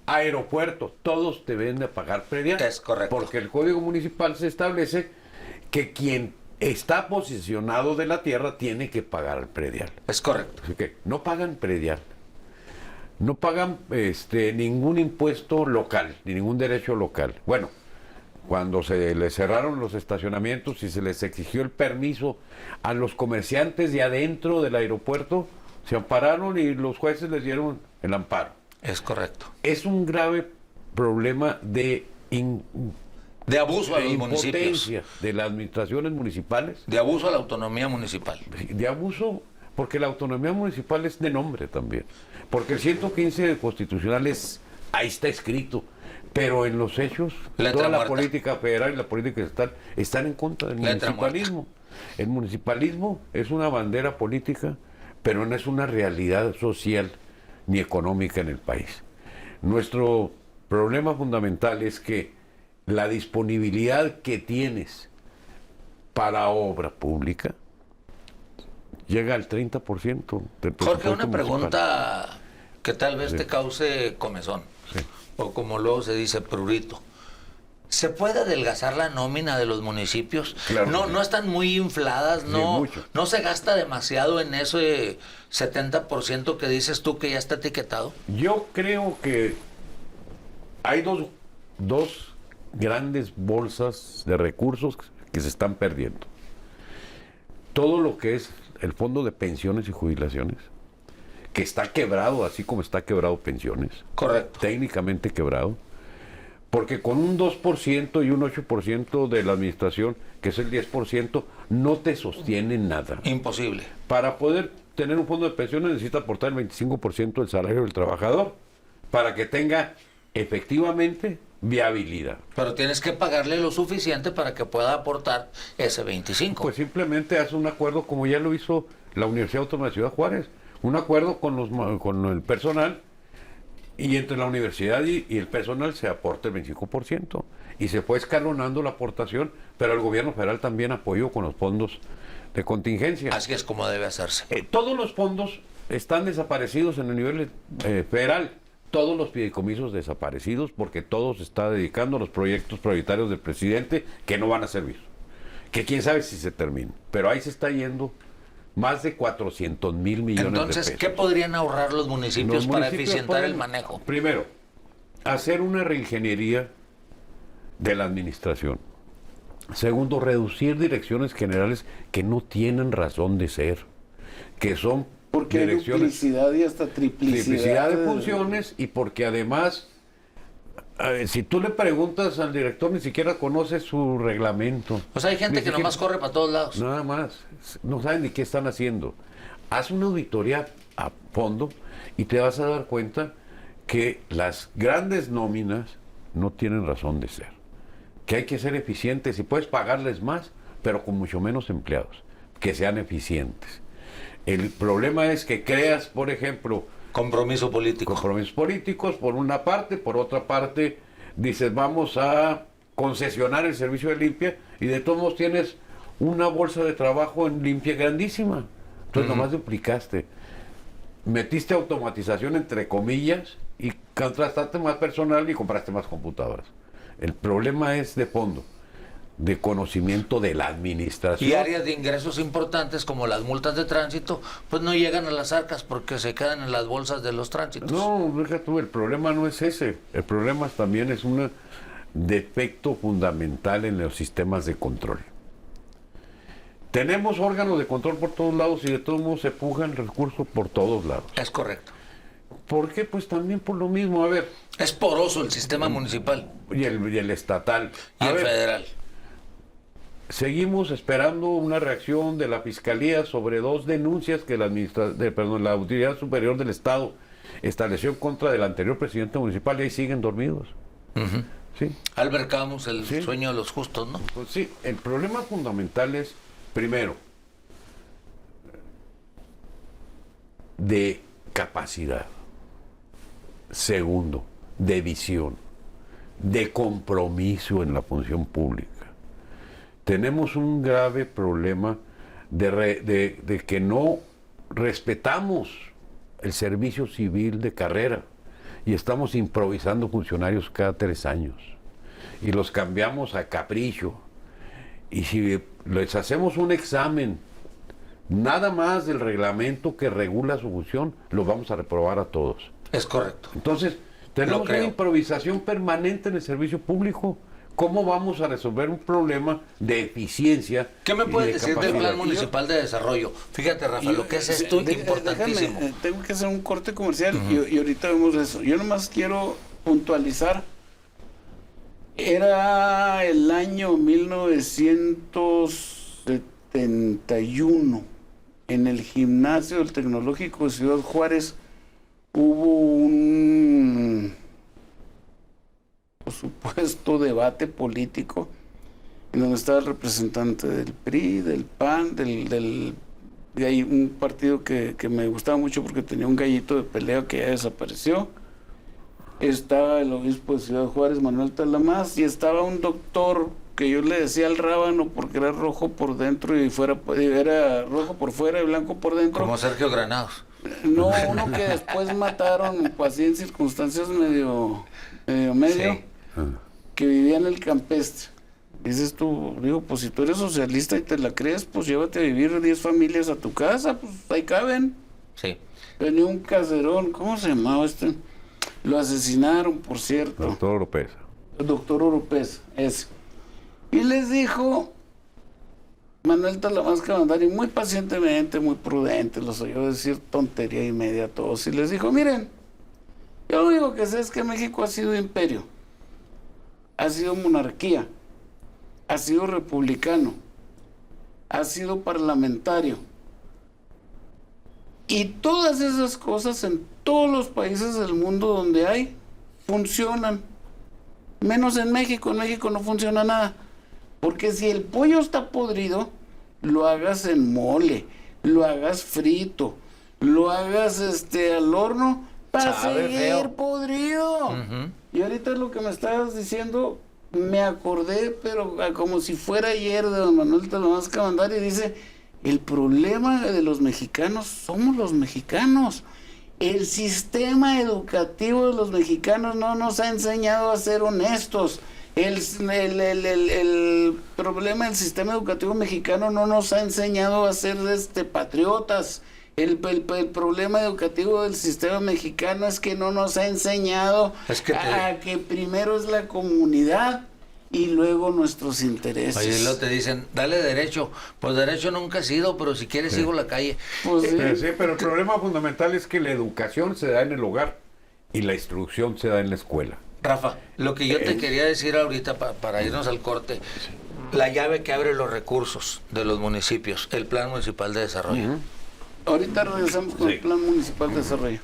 aeropuertos, todos deben de pagar predial. Es correcto. Porque el Código Municipal se establece que quien está posicionado de la tierra tiene que pagar el predial. Es correcto. Así que no pagan predial. No pagan ningún impuesto local, ni ningún derecho local. Bueno, cuando se les cerraron los estacionamientos y se les exigió el permiso a los comerciantes de adentro del aeropuerto, se ampararon y los jueces les dieron el amparo. Es correcto. Es un grave problema de De abuso a los municipios. impotencia de las administraciones municipales, De abuso a la autonomía municipal. de abuso, porque la autonomía municipal es de nombre también. Porque el 115 constitucional ahí está escrito, pero en los hechos, Letra toda la muerta. política federal y la política estatal están en contra del Letra municipalismo. El municipalismo es una bandera política, pero no es una realidad social ni económica en el país. Nuestro problema fundamental es que la disponibilidad que tienes para obra pública llega al 30% del presupuesto Jorge, una municipal. pregunta que tal vez te cause comezón, Sí. o como luego se dice, prurito. ¿Se puede adelgazar la nómina de los municipios? Claro No, que sí. no están muy infladas, no, mucho. no se gasta demasiado en ese 70% que dices tú que ya está etiquetado. Yo creo que hay dos grandes bolsas de recursos que se están perdiendo. Todo lo que es el fondo de pensiones y jubilaciones, que está quebrado, así como está quebrado pensiones, Correcto. técnicamente quebrado, porque con un 2% y un 8% de la administración, que es el 10%, no te sostiene nada. Imposible. Para poder tener un fondo de pensiones necesita aportar el 25% del salario del trabajador, para que tenga efectivamente viabilidad. Pero tienes que pagarle lo suficiente para que pueda aportar ese 25. Pues simplemente hace un acuerdo como ya lo hizo la Universidad Autónoma de Ciudad Juárez, un acuerdo con el personal, y entre la universidad y el personal se aporta el 25%. Y se fue escalonando la aportación, pero el gobierno federal también apoyó con los fondos de contingencia. Así es como debe hacerse. Todos los fondos están desaparecidos en el nivel federal. Todos los fideicomisos desaparecidos, porque todo se está dedicando a los proyectos prioritarios del presidente que no van a servir. Que quién sabe si se termina. Pero ahí se está yendo más de 400,000 millones de Entonces, pesos. ¿qué podrían ahorrar los municipios Los para municipios eficientar pueden, el manejo? Primero, hacer una reingeniería de la administración. Segundo, reducir direcciones generales que no tienen razón de ser, que son Porque hay direcciones, duplicidad y hasta triplicidad de funciones, y porque además, si tú le preguntas al director, ni siquiera conoce su reglamento. O sea, hay gente Ni que nomás siquiera- corre para todos lados. Nada más, no saben ni qué están haciendo. Haz una auditoría a fondo y te vas a dar cuenta que las grandes nóminas no tienen razón de ser. Que hay que ser eficientes y puedes pagarles más, pero con mucho menos empleados, que sean eficientes. El problema es que creas, por ejemplo, Compromiso político. compromisos políticos por una parte, por otra parte dices vamos a concesionar el servicio de limpia, y de todos modos tienes una bolsa de trabajo en limpia grandísima. Entonces nomás duplicaste, metiste automatización entre comillas y contrataste más personal y compraste más computadoras. El problema es de fondo. de conocimiento de la administración. Y áreas de ingresos importantes como las multas de tránsito, pues no llegan a las arcas porque se quedan en las bolsas de los tránsitos. No, deja tú, el problema no es ese. El problema también es un defecto fundamental en los sistemas de control. Tenemos órganos de control por todos lados y de todos modos se pujan recursos por todos lados. Es correcto. ¿Por qué? Pues también por lo mismo. A ver. Es poroso el sistema municipal. Y el estatal. Y el federal. Seguimos esperando una reacción de la Fiscalía sobre 2 denuncias que la Autoridad Superior del Estado estableció contra del anterior presidente municipal y ahí siguen dormidos. ¿Sí? Albert Camus, el sueño de los justos, ¿no? Pues sí, el problema fundamental es, primero, de capacidad. Segundo, de visión, de compromiso en la función pública. Tenemos un grave problema de que no respetamos el servicio civil de carrera y estamos improvisando funcionarios cada 3 años y los cambiamos a capricho. Y si les hacemos un examen nada más del reglamento que regula su función, los vamos a reprobar a todos. Es correcto. Entonces, tenemos una improvisación permanente en el servicio público. ¿Cómo vamos a resolver un problema de eficiencia? ¿Qué me puedes decir del Plan Municipal de Desarrollo? Fíjate, Rafa, lo que es esto importantísimo. Déjame, tengo que hacer un corte comercial y ahorita vemos eso. Yo nomás quiero puntualizar. Era el año 1971. En el gimnasio del Tecnológico de Ciudad Juárez hubo un supuesto debate político en donde estaba el representante del PRI, del PAN, de ahí un partido que me gustaba mucho porque tenía un gallito de pelea que ya desapareció. Estaba el obispo de Ciudad Juárez, Manuel Talamás, y estaba un doctor que yo le decía al rábano porque era rojo por dentro y era rojo por fuera y blanco por dentro. Como Sergio Granados. No, uno que después mataron así en circunstancias medio, Sí. que vivía en el campestre. Dices tú, digo, pues si tú eres socialista y te la crees, pues llévate a vivir 10 familias a tu casa, pues ahí caben. Sí. Venía un caserón, ¿cómo se llamaba este? Lo asesinaron, por cierto. Doctor Oropesa. El doctor Oropesa, ese. Y les dijo Manuel Talamás Cabandari, muy pacientemente, muy prudente, los oyó decir tontería y media a todos, y les dijo, miren, yo lo único que sé es que México ha sido imperio, ha sido monarquía, ha sido republicano, ha sido parlamentario. Y todas esas cosas en todos los países del mundo donde hay, funcionan. Menos en México no funciona nada. Porque si el pollo está podrido, lo hagas en mole, lo hagas frito, lo hagas al horno, para seguir podrido. Y ahorita lo que me estabas diciendo, me acordé, pero como si fuera ayer, de don Manuel Talamás Cabandari, dice, el problema de los mexicanos somos los mexicanos. El sistema educativo de los mexicanos no nos ha enseñado a ser honestos. El problema del sistema educativo mexicano no nos ha enseñado a ser patriotas. El problema educativo del sistema mexicano es que no nos ha enseñado a que primero es la comunidad y luego nuestros intereses. Oye, luego te dicen, dale derecho. Pues derecho nunca he sido, pero si quieres sigo la calle. Pues sí, pero el problema fundamental es que la educación se da en el hogar y la instrucción se da en la escuela. Rafa, lo que yo te quería decir ahorita para irnos al corte, la llave que abre los recursos de los municipios, el Plan Municipal de Desarrollo. Ahorita regresamos con el Plan Municipal de Desarrollo.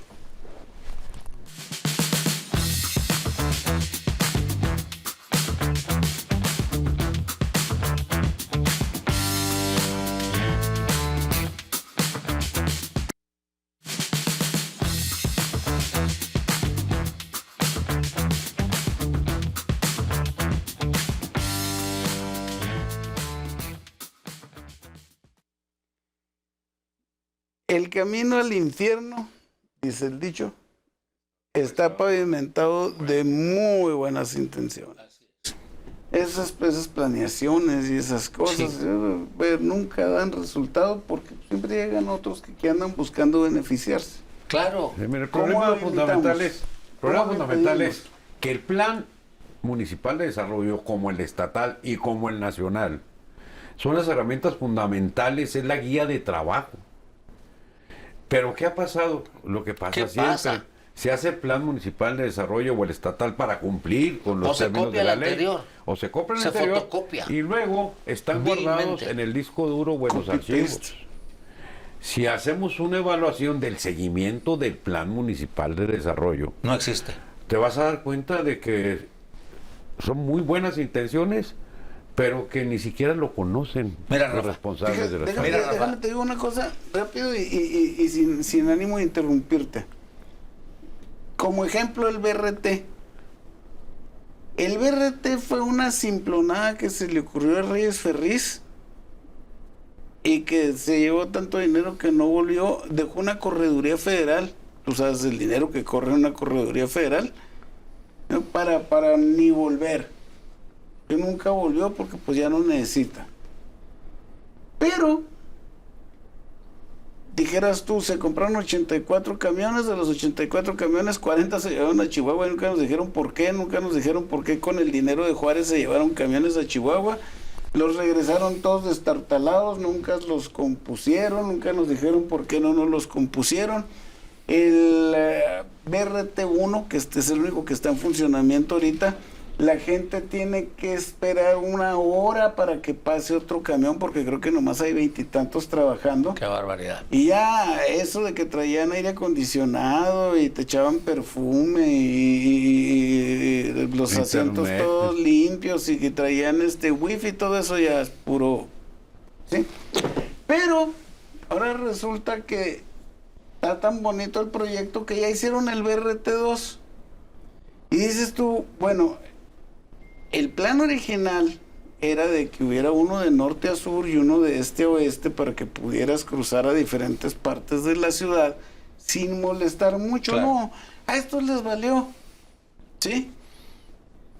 El camino al infierno, dice el dicho, está pavimentado de muy buenas intenciones. esas planeaciones y esas cosas nunca dan resultado porque siempre llegan otros que andan buscando beneficiarse. Claro. Mira, el problema fundamental es que el plan municipal de desarrollo, como el estatal y como el nacional, son las herramientas fundamentales, es la guía de trabajo. Pero ¿qué ha pasado? Lo que pasa siempre. Se hace el plan municipal de desarrollo o el estatal para cumplir con los términos de la ley. Anterior. O se copia el anterior. Fotocopia. Y luego están guardados en el disco duro o en los archivos. Si hacemos una evaluación del seguimiento del plan municipal de desarrollo, no existe. Te vas a dar cuenta de que son muy buenas intenciones, pero que ni siquiera lo conocen los responsables de la ciudad. Déjame te digo una cosa rápido y sin ánimo de interrumpirte. Como ejemplo, el BRT. El BRT fue una simplonada que se le ocurrió a Reyes Ferriz y que se llevó tanto dinero que no volvió. Dejó una correduría federal. Tú sabes el dinero que corre en una correduría federal, ¿no? para ni volver. Que nunca volvió porque pues ya no necesita. Pero dijeras tú, se compraron 84 camiones, de los 84 camiones, 40 se llevaron a Chihuahua y nunca nos dijeron por qué con el dinero de Juárez se llevaron camiones a Chihuahua, los regresaron todos destartalados, nunca los compusieron, nunca nos dijeron por qué no nos los compusieron. El BRT1, que este es el único que está en funcionamiento ahorita, la gente tiene que esperar 1 hora para que pase otro camión porque creo que nomás hay 20 y tantos trabajando. ¡Qué barbaridad! Y ya eso de que traían aire acondicionado y te echaban perfume y los asientos todos limpios y que traían wifi, todo eso ya es puro, ¿sí? Pero ahora resulta que está tan bonito el proyecto que ya hicieron el BRT2 y dices tú, bueno, el plan original era de que hubiera uno de norte a sur y uno de este a oeste para que pudieras cruzar a diferentes partes de la ciudad sin molestar mucho. Claro. No, a estos les valió, ¿sí?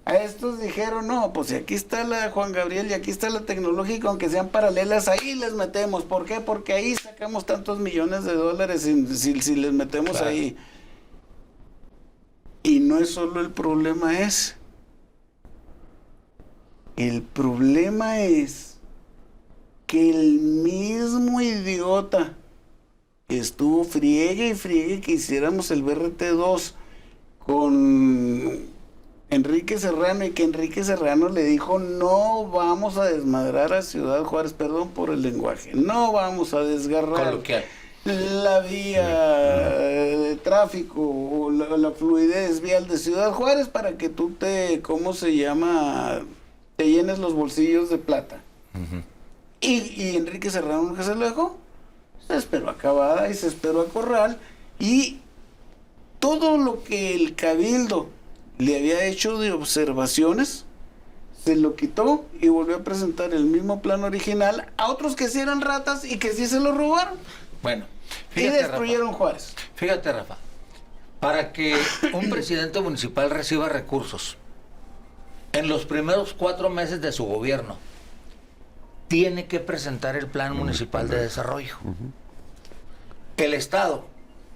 A estos dijeron, no, pues si aquí está la Juan Gabriel y aquí está la tecnológica, aunque sean paralelas, ahí les metemos. ¿Por qué? Porque ahí sacamos tantos millones de dólares si les metemos claro. Ahí. Y no es solo el problema ese. El problema es que el mismo idiota estuvo friegue y friegue que hiciéramos el BRT2 con Enrique Serrano y que Enrique Serrano le dijo no vamos a desmadrar a Ciudad Juárez, perdón por el lenguaje, no vamos a desgarrar coloquial la vía de tráfico o la fluidez vial de Ciudad Juárez para que tú te llenes los bolsillos de plata. Uh-huh. Y Enrique Serrano nunca se lo dejó. Se esperó a Cavada y se esperó a Corral y todo lo que el Cabildo le había hecho de observaciones se lo quitó y volvió a presentar el mismo plan original a otros que sí eran ratas y que sí se lo robaron. Bueno, fíjate, y destruyeron Rafa, Juárez. Fíjate, Rafa, para que un presidente municipal reciba recursos en los primeros 4 meses de su gobierno, tiene que presentar el plan municipal de desarrollo. Uh-huh. El Estado,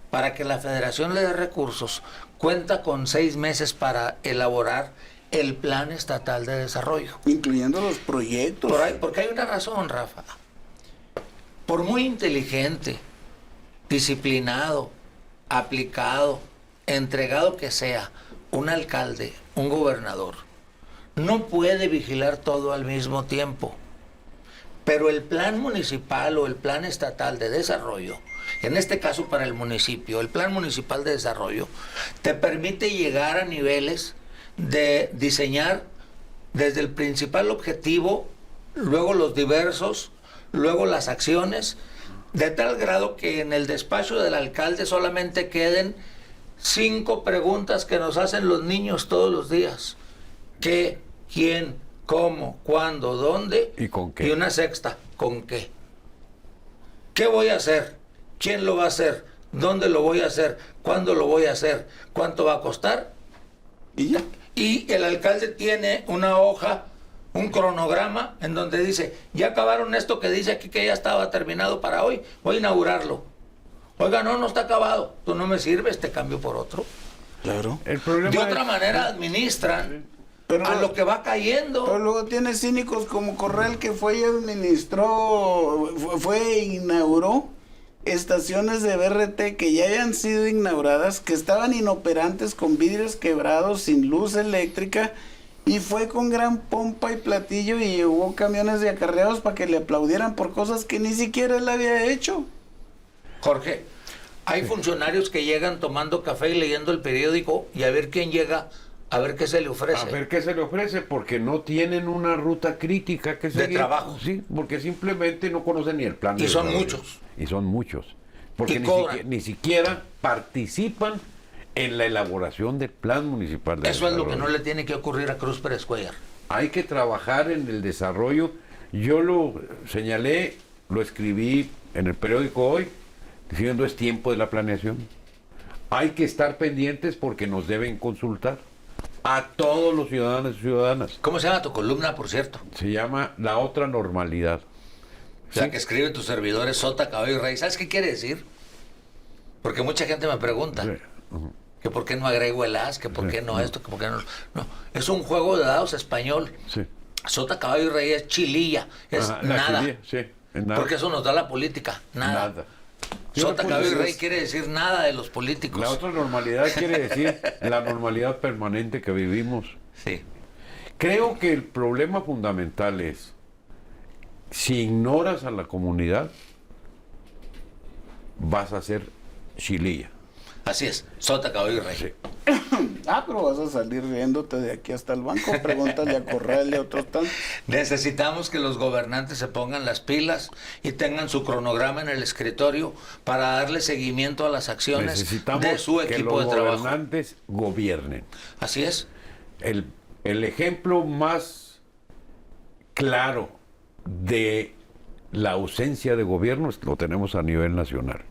para que la Federación le dé recursos, cuenta con 6 meses para elaborar el plan estatal de desarrollo. Incluyendo los proyectos. Porque hay una razón, Rafa. Por muy inteligente, disciplinado, aplicado, entregado que sea, un alcalde, un gobernador, no puede vigilar todo al mismo tiempo. Pero el plan municipal o el plan estatal de desarrollo, en este caso para el municipio, el plan municipal de desarrollo, te permite llegar a niveles de diseñar desde el principal objetivo, luego los diversos, luego las acciones, de tal grado que en el despacho del alcalde solamente queden 5 preguntas que nos hacen los niños todos los días. ¿Qué? ¿Quién? ¿Cómo? ¿Cuándo? ¿Dónde? ¿Y con qué? Y una sexta, ¿con qué? ¿Qué voy a hacer? ¿Quién lo va a hacer? ¿Dónde lo voy a hacer? ¿Cuándo lo voy a hacer? ¿Cuánto va a costar? Y ya. Y el alcalde tiene una hoja un cronograma en donde dice, ya acabaron esto que dice aquí que ya estaba terminado para hoy, voy a inaugurarlo. Oiga, no está acabado, tú no me sirves, te cambio por otro. Claro. El problema De otra es- manera administran Pero- a lo que va cayendo. Pero luego tiene cínicos como Corral, que fue y administró, fue e inauguró estaciones de BRT que ya habían sido inauguradas, que estaban inoperantes, con vidrios quebrados, sin luz eléctrica, y fue con gran pompa y platillo y llevó camiones de acarreados para que le aplaudieran por cosas que ni siquiera él había hecho. Jorge, hay funcionarios que llegan tomando café y leyendo el periódico y a ver quién llega, a ver qué se le ofrece. A ver qué se le ofrece, porque no tienen una ruta crítica que De seguir. trabajo. Sí, porque simplemente no conocen ni el plan de Y son desarrollo. muchos. Y son muchos. Porque Y ni, cobran. ni siquiera participan en la elaboración del plan municipal de Eso es lo que desarrollo. no le tiene que ocurrir a Cruz Pérez Cuellar. Hay que trabajar en el desarrollo. Yo lo señalé, lo escribí en el periódico hoy, diciendo es tiempo de la planeación. Hay que estar pendientes porque nos deben consultar a todos los ciudadanos y ciudadanas. ¿Cómo se llama tu columna, por cierto? Se llama La Otra Normalidad. La que escribe tus servidores Sota, Caballo y Rey. ¿Sabes qué quiere decir? Porque mucha gente me pregunta Sí. Ujú. que por qué no agrego el as, que por qué no esto, que por qué no... No, es un juego de dados español. Sí. Sota, Caballo y Rey es chililla, es Ajá, la nada. chilía, sí, es nada. Porque eso nos da la política, nada. Nada. Sota, Yo, Caballo y pues, Rey quiere decir nada de los políticos. La otra normalidad quiere decir la normalidad permanente que vivimos. Sí. Creo que el problema fundamental es, si ignoras a la comunidad, vas a ser chililla. Así es, Sota, Caballo y Rey. Sí. Ah, pero vas a salir riéndote de aquí hasta el banco. Pregúntale a Corral y a otros tantos. Necesitamos que los gobernantes se pongan las pilas y tengan su cronograma en el escritorio para darle seguimiento a las acciones Necesitamos de su que equipo los de trabajo. gobernantes gobiernen. Así es. El ejemplo más claro de la ausencia de gobierno lo tenemos a nivel nacional.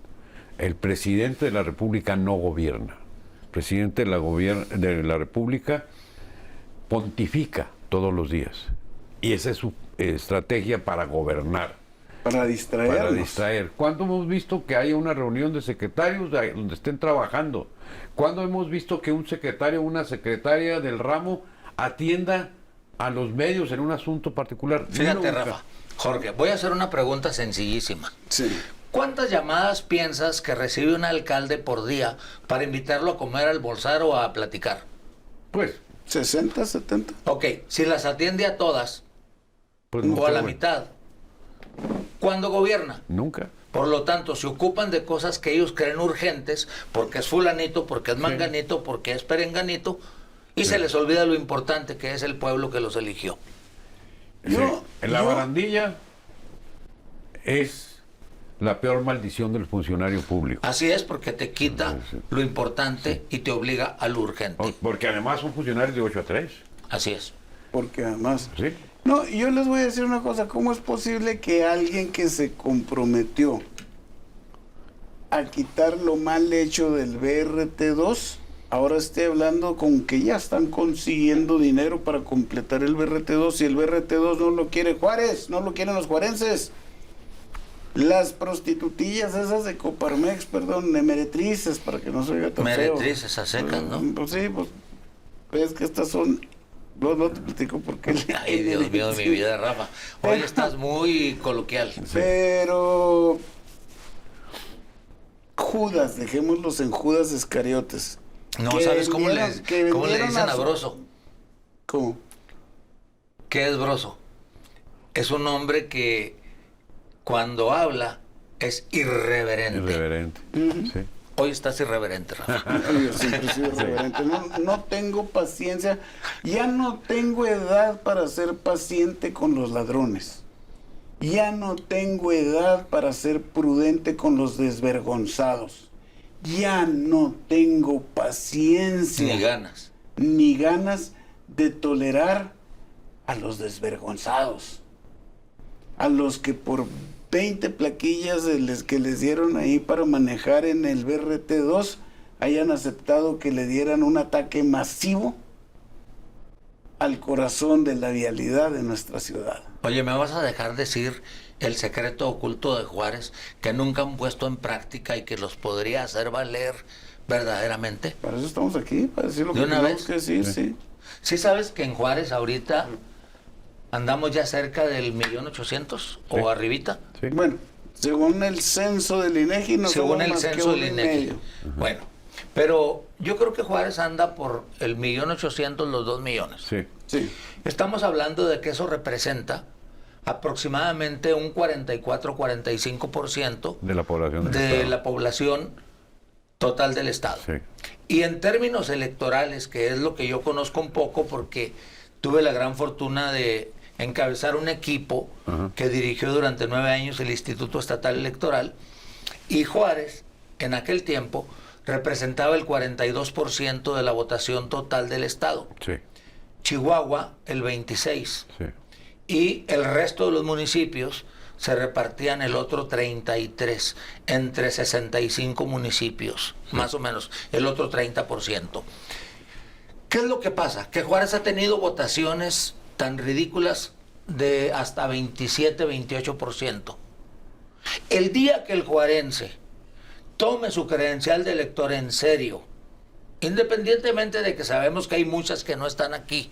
El presidente de la República no gobierna. El presidente de la República pontifica todos los días. Y esa es su estrategia para gobernar, Para distraernos. para distraer. ¿Cuándo hemos visto que haya una reunión de secretarios donde estén trabajando? ¿Cuándo hemos visto que un secretario o una secretaria del ramo atienda a los medios en un asunto particular? Fíjate, Nunca. Rafa. Jorge, voy a hacer una pregunta sencillísima. Sí. ¿Cuántas llamadas piensas que recibe un alcalde por día para invitarlo a comer, a almorzar o a platicar? Pues, 60, 70. Ok, si las atiende a todas pues o nunca, a la güey. mitad, ¿cuándo gobierna? Nunca. Por lo tanto, se ocupan de cosas que ellos creen urgentes, porque es fulanito, porque es manganito, porque es perenganito, y se les olvida lo importante que es el pueblo que los eligió. Yo- En la yo- barandilla es la peor maldición del funcionario público. Así es, porque te quita lo importante y te obliga a lo urgente. Porque además son funcionarios de 8 a 3. Así es. Porque además... ¿Sí? No, yo les voy a decir una cosa. ¿Cómo es posible que alguien que se comprometió a quitar lo mal hecho del BRT2 ahora esté hablando con que ya están consiguiendo dinero para completar el BRT2 y el BRT2 no lo quiere Juárez, no lo quieren los juarenses? Las prostitutillas esas de Coparmex, perdón, de meretrices, para que no se oiga tan feo. Meretrices a secas, ¿no? Pues sí, pues es que estas son... No te platico por qué. Ay, Dios mío de mi vida, Rafa. Hoy estás muy coloquial. Pero Judas, dejémoslos en Judas Iscariotes. No, Que ¿sabes cómo le vendieron dicen a su- Broso? ¿Cómo? ¿Qué es Broso? Es un hombre que cuando habla es irreverente. Irreverente. Sí. Hoy estás irreverente, Rafa. Yo siempre he sido irreverente. No tengo paciencia. Ya no tengo edad para ser paciente con los ladrones. Ya no tengo edad para ser prudente con los desvergonzados. Ya no tengo paciencia. Ni ganas. De tolerar a los desvergonzados. A los que por 20 plaquillas que les dieron ahí para manejar en el BRT2 hayan aceptado que le dieran un ataque masivo al corazón de la vialidad de nuestra ciudad. Oye, ¿me vas a dejar decir el secreto oculto de Juárez que nunca han puesto en práctica y que los podría hacer valer verdaderamente? Para eso estamos aquí, para decir lo ¿De que una tenemos vez? que decir, sí. ¿Sí sabes que en Juárez ahorita andamos ya cerca del 1.800.000 Sí. o arribita? Sí. Bueno, según el censo del INEGI, no Según somos el más que censo del 1,5 INEGI. millones. Bueno, pero yo creo que Juárez anda por el 1.800.000, los 2 millones. Sí. Sí. Estamos hablando de que eso representa aproximadamente un 44-45% De la población del de estado. la población total del Estado. Sí. Y en términos electorales, que es lo que yo conozco un poco porque tuve la gran fortuna de encabezar un equipo Ajá. que dirigió durante 9 años el Instituto Estatal Electoral, y Juárez, en aquel tiempo, representaba el 42% de la votación total del Estado. Sí. Chihuahua, el 26%. Sí. Y el resto de los municipios se repartían el otro 33 entre 65 municipios, más o menos, el otro 30%. ¿Qué es lo que pasa? Que Juárez ha tenido votaciones tan ridículas de hasta 27-28%. El día que el juarense tome su credencial de elector en serio, independientemente de que sabemos que hay muchas que no están aquí,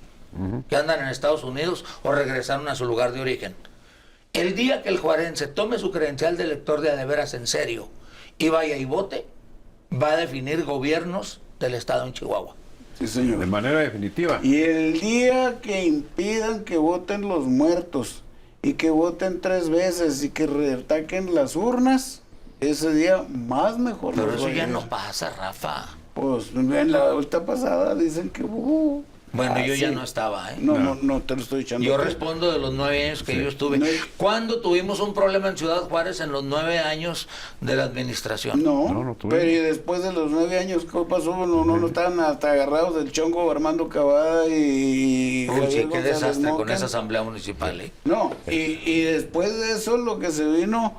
que andan en Estados Unidos o regresaron a su lugar de origen. El día que el juarense tome su credencial de elector de veras en serio y vaya y vote, va a definir gobiernos del estado en Chihuahua. Sí, señor. De manera definitiva. Y el día que impidan que voten los muertos y que voten 3 veces y que retaquen las urnas, ese día más mejor. Pero nos eso va a ya ir. no pasa, Rafa. Pues en la vuelta pasada dicen que Bueno, yo ya sí. no estaba, ¿eh? No te lo estoy echando. Yo a ti. respondo de los 9 años que Sí. yo estuve. No. ¿Cuándo tuvimos un problema en Ciudad Juárez en los 9 años de la administración? No, No tuvimos. pero y después de los 9 años, ¿qué pasó? No estaban hasta agarrados del chongo Armando Cavada y Uy, Javier sí, qué González desastre con Moncan. esa asamblea municipal, ¿eh? No, y después de eso lo que se vino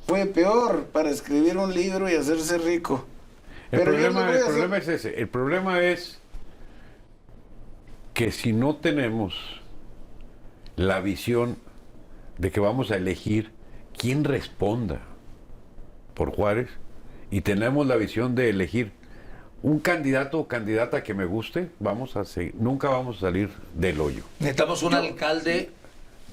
fue peor para escribir un libro y hacerse rico. El Pero yo les voy a decir- problema es ese. El problema es que si no tenemos la visión de que vamos a elegir quién responda por Juárez y tenemos la visión de elegir un candidato o candidata que me guste, nunca vamos a salir del hoyo. Necesitamos un alcalde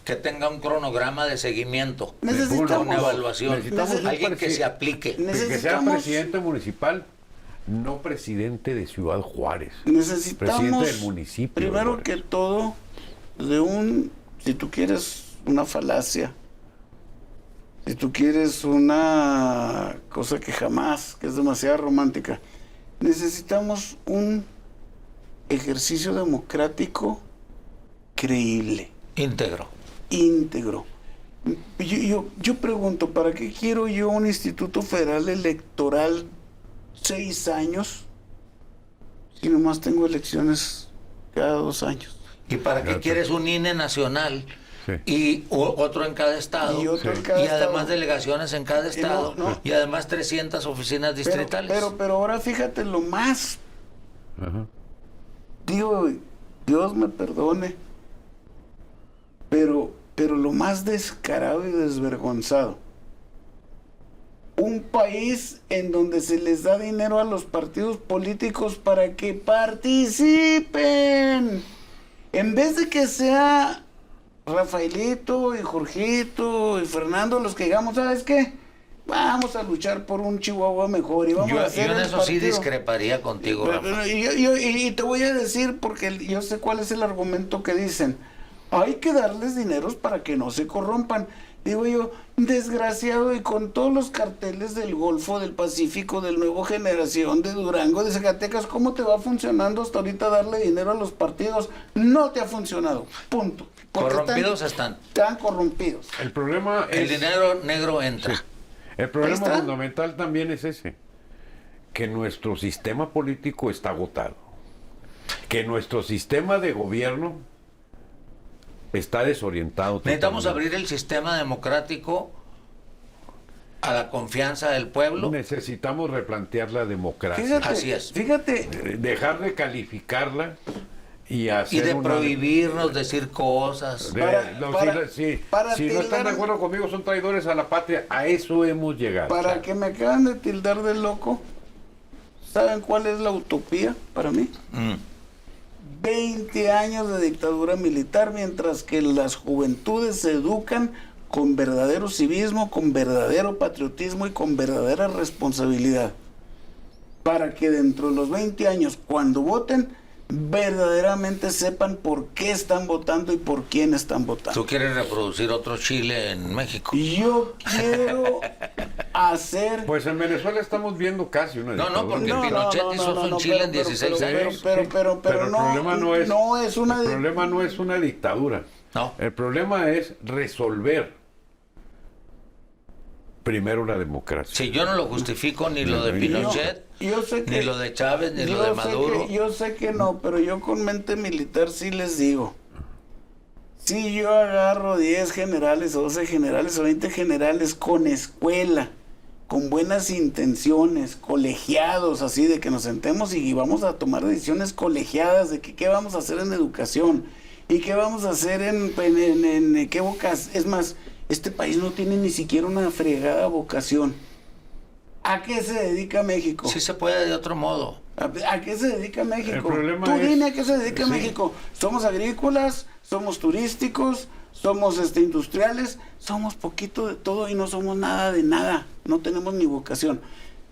que tenga un cronograma de seguimiento, Necesitamos- una evaluación, necesitamos un alguien que presi- se aplique. Que sea Necesitamos- presidente municipal, no presidente de Ciudad Juárez. Necesitamos, Presidente del municipio. primero Juárez. que todo, si tú quieres una falacia, si tú quieres una cosa que es demasiado romántica, necesitamos un ejercicio democrático creíble, Íntegro. íntegro. Yo pregunto, ¿para qué quiero yo un Instituto Federal Electoral 6 años si nomás tengo elecciones cada 2 años? ¿Y para qué Claro. quieres un INE nacional Sí. y otro en cada estado? Y otro Sí. en cada Y además estado. delegaciones en cada estado. no. Y además 300 oficinas distritales. Pero ahora fíjate lo más, Ajá. digo, Dios me perdone, pero lo más descarado y desvergonzado. Un país en donde se les da dinero a los partidos políticos para que participen. En vez de que sea Rafaelito y Jorgito y Fernando los que digamos, ¿sabes qué? Vamos a luchar por un Chihuahua mejor y vamos yo a hacer en el eso sí partido. discreparía contigo, Pero, Rafa. y te voy a decir, porque yo sé cuál es el argumento que dicen. Hay que darles dineros para que no se corrompan. Digo yo, desgraciado, y con todos los carteles del Golfo, del Pacífico, del Nuevo Generación, de Durango, de Zacatecas, ¿cómo te va funcionando hasta ahorita darle dinero a los partidos? No te ha funcionado, punto. Porque Corrompidos están. Están corrompidos. El problema El es... dinero negro entra. Sí. El problema Ahí está. fundamental también es ese, que nuestro sistema político está agotado, que nuestro sistema de gobierno está desorientado. Necesitamos totalmente. abrir el sistema democrático a la confianza del pueblo. Necesitamos replantear la democracia, Fíjate, Así es. Fíjate, dejar de calificarla Y de prohibirnos decir cosas. Si no están de acuerdo conmigo, son traidores a la patria. A eso hemos llegado. Para que me acaban de tildar de loco, ¿saben cuál es la utopía para mí? 20 años de dictadura militar, mientras que las juventudes se educan con verdadero civismo, con verdadero patriotismo y con verdadera responsabilidad. Para que dentro de los 20 años, cuando voten, verdaderamente sepan por qué están votando y por quién están votando. ¿Tú quieres reproducir otro Chile en México? Yo quiero hacer... Pues en Venezuela estamos viendo casi una dictadura. No, porque Pinochet hizo un Chile en 16 años. Pero el problema no es una... El problema no es una dictadura. No. El problema es resolver primero la democracia. Sí, yo no lo justifico, ni lo de Pinochet, ni lo de Chávez, ni lo de Maduro. Yo sé que no, pero yo con mente militar sí les digo. Si yo agarro 10 generales, o 12 generales, o 20 generales con escuela, con buenas intenciones, colegiados, así de que nos sentemos y vamos a tomar decisiones colegiadas de que qué vamos a hacer en educación y qué vamos a hacer en qué bocas. Es más, este país no tiene ni siquiera una fregada vocación. ¿A qué se dedica México? Sí se puede de otro modo. ¿A qué se dedica México? Tú dime a qué se dedica México. ¿Somos agrícolas? ¿Somos turísticos? ¿Somos industriales? Somos poquito de todo y no somos nada de nada. No tenemos ni vocación.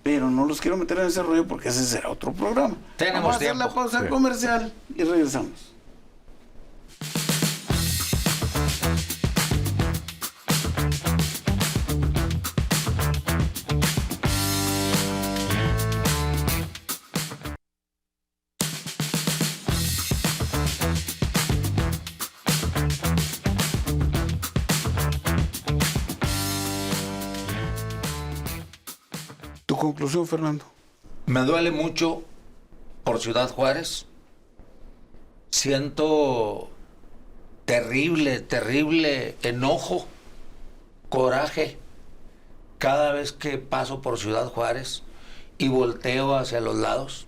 Pero no los quiero meter en ese rollo porque ese será otro programa. Vamos a hacer la pausa comercial y regresamos. Conclusión, Fernando. Me duele mucho por Ciudad Juárez. Siento terrible enojo, coraje cada vez que paso por Ciudad Juárez y volteo hacia los lados.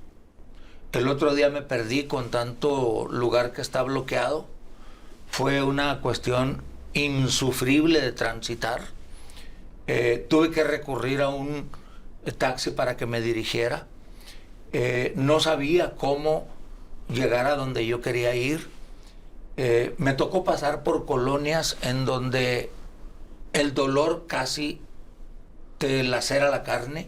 El otro día me perdí con tanto lugar que está bloqueado. Fue una cuestión insufrible de transitar. Tuve que recurrir a un taxi para que me dirigiera. No sabía cómo llegar a donde yo quería ir. Me tocó pasar por colonias en donde el dolor casi te lacera la carne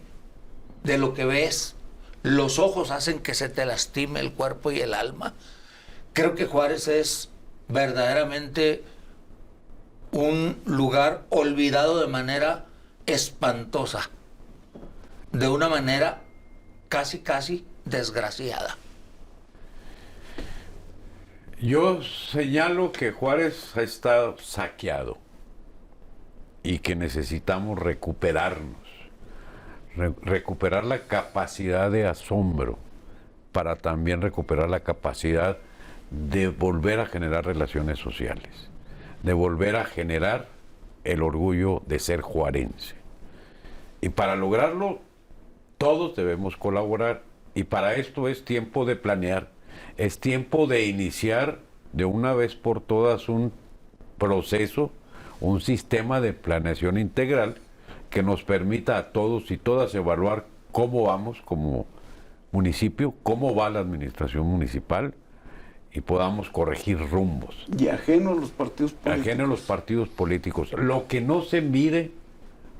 de lo que ves. Los ojos hacen que se te lastime el cuerpo y el alma. Creo que Juárez es verdaderamente un lugar olvidado de manera espantosa, de una manera casi desgraciada. Yo señalo que Juárez ha estado saqueado y que necesitamos recuperarnos, recuperar la capacidad de asombro para también recuperar la capacidad de volver a generar relaciones sociales, de volver a generar el orgullo de ser juarense. Y para lograrlo, todos debemos colaborar, y para esto es tiempo de planear, es tiempo de iniciar de una vez por todas un proceso, un sistema de planeación integral que nos permita a todos y todas evaluar cómo vamos como municipio, cómo va la administración municipal y podamos corregir rumbos. Y ajeno a los partidos políticos. Ajeno a los partidos políticos. Lo que no se mide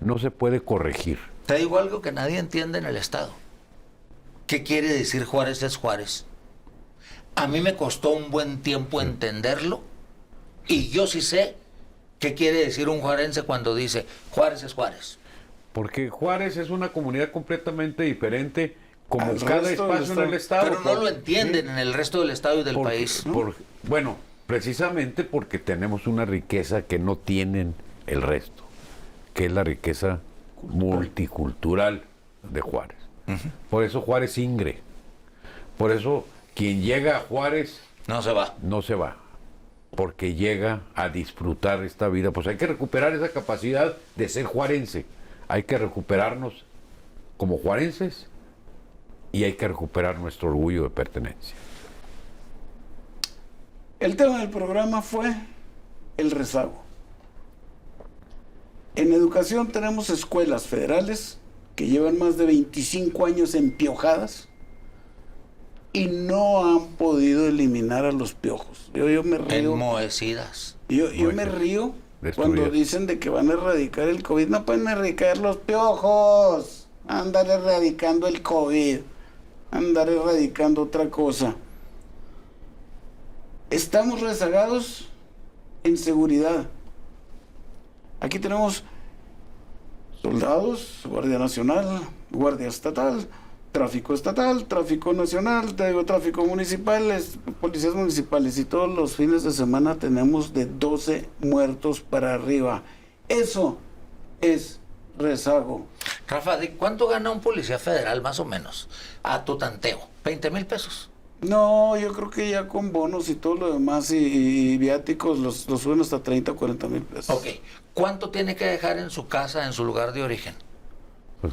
no se puede corregir. Te digo algo que nadie entiende en el Estado. ¿Qué quiere decir Juárez es Juárez? A mí me costó un buen tiempo entenderlo, y yo sí sé qué quiere decir un juarense cuando dice Juárez es Juárez. Porque Juárez es una comunidad completamente diferente como cada espacio en el Estado. Pero no lo entienden en el resto del Estado y del país. Bueno, precisamente porque tenemos una riqueza que no tienen el resto, que es la riqueza multicultural de Juárez. Por eso Juárez ingre. Por eso quien llega a Juárez no se va. No se va. Porque llega a disfrutar esta vida. Pues hay que recuperar esa capacidad de ser juarense. Hay que recuperarnos como juarenses y hay que recuperar nuestro orgullo de pertenencia. El tema del programa fue el rezago. En educación tenemos escuelas federales que llevan más de 25 años empiojadas y no han podido eliminar a los piojos. Yo me río. Enmohecidas. Yo me río cuando dicen de que van a erradicar el COVID. No pueden erradicar los piojos. Andar erradicando el COVID. Andar erradicando otra cosa. Estamos rezagados en seguridad. Aquí tenemos soldados, Guardia Nacional, Guardia Estatal, Tráfico Nacional, Tráfico Municipal, policías municipales, y todos los fines de semana tenemos de 12 muertos para arriba. Eso es rezago. Rafa, ¿de cuánto gana un policía federal más o menos? A tu tanteo, 20,000 pesos. No, yo creo que ya con bonos y todo lo demás y viáticos los suben hasta 30 o 40 mil pesos. Ok, ¿cuánto tiene que dejar en su casa, en su lugar de origen? Pues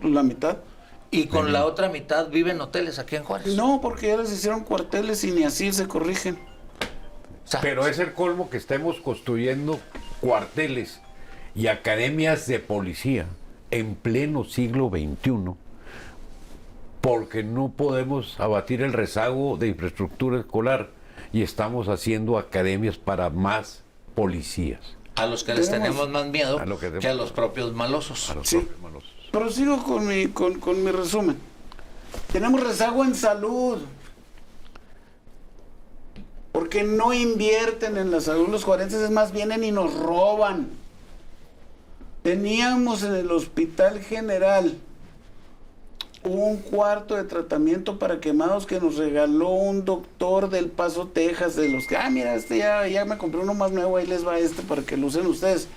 la mitad. ¿Y con la otra mitad vive en hoteles aquí en Juárez? No, porque ya les hicieron cuarteles y ni así se corrigen. O sea, Pero es el colmo que estemos construyendo cuarteles y academias de policía en pleno siglo XXI, porque no podemos abatir el rezago de infraestructura escolar y estamos haciendo academias para más policías. a los que les tenemos más miedo que a los propios malosos. A los Sí. propios malosos. Prosigo con mi resumen. Tenemos rezago en salud. Porque no invierten en la salud los juarenses, es más, vienen y nos roban. Teníamos en el Hospital General un cuarto de tratamiento para quemados que nos regaló un doctor del Paso, Texas, de los que, mira, ya me compré uno más nuevo, ahí les va para que lo usen ustedes.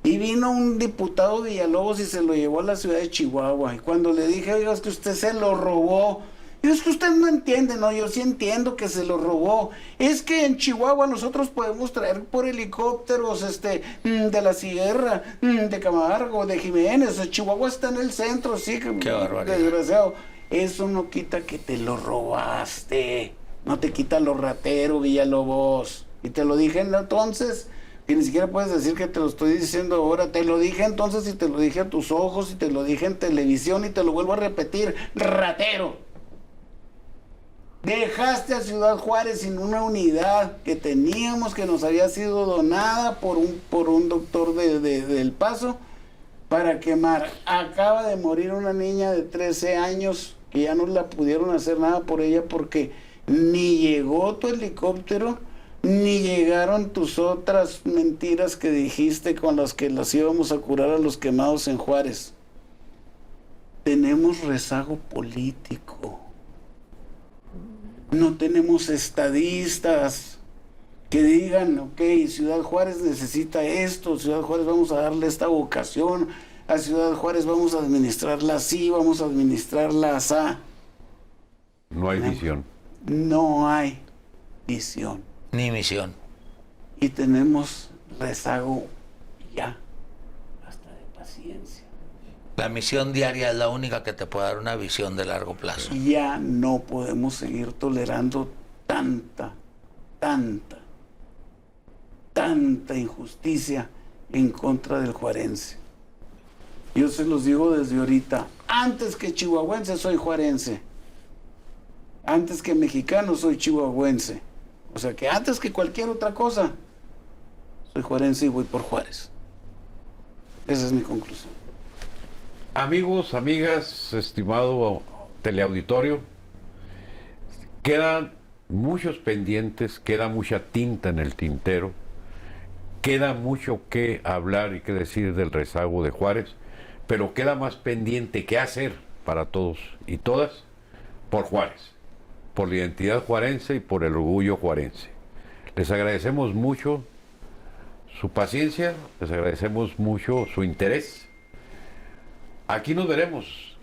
Y vino un diputado Villalobos y se lo llevó a la ciudad de Chihuahua. Y cuando le dije, oiga, es que usted se lo robó. Yo, es que usted no entiende, no, yo sí entiendo que se lo robó. Es que en Chihuahua nosotros podemos traer por helicópteros de la Sierra, de Camargo, de Jiménez. Chihuahua está en el centro, sí. Qué barbaridad. Desgraciado. Eso no quita que te lo robaste. No te quita lo ratero, Villalobos. Y te lo dije entonces, y ni siquiera puedes decir que te lo estoy diciendo ahora. Te lo dije entonces y te lo dije a tus ojos y te lo dije en televisión y te lo vuelvo a repetir. Ratero. Dejaste a Ciudad Juárez sin una unidad que teníamos, que nos había sido donada por un doctor del Paso para quemar. Acaba de morir una niña de 13 años que ya no la pudieron hacer nada por ella porque ni llegó tu helicóptero, ni llegaron tus otras mentiras que dijiste con las que las íbamos a curar a los quemados en Juárez. Tenemos rezago político. No tenemos estadistas que digan, ok, Ciudad Juárez necesita esto, Ciudad Juárez vamos a darle esta vocación, a Ciudad Juárez vamos a administrarla así, vamos a administrarla así. No hay visión. No hay visión. Ni misión. Y tenemos rezago ya, hasta de paciencia. La misión diaria es la única que te puede dar una visión de largo plazo. Ya no podemos seguir tolerando tanta injusticia en contra del juarense. Yo se los digo desde ahorita, antes que chihuahuense soy juarense, antes que mexicano soy chihuahuense, o sea que antes que cualquier otra cosa soy juarense y voy por Juárez. Esa es mi conclusión. Amigos, amigas, estimado teleauditorio, quedan muchos pendientes, queda mucha tinta en el tintero, queda mucho que hablar y que decir del rezago de Juárez, pero queda más pendiente que hacer para todos y todas por Juárez, por la identidad juarense y por el orgullo juarense. Les agradecemos mucho su paciencia, les agradecemos mucho su interés. Aquí nos veremos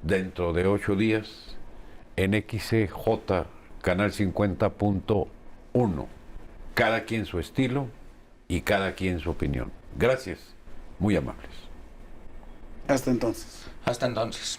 dentro de 8 días en XCJ, canal 50.1. Cada quien su estilo y cada quien su opinión. Gracias, muy amables. Hasta entonces. Hasta entonces.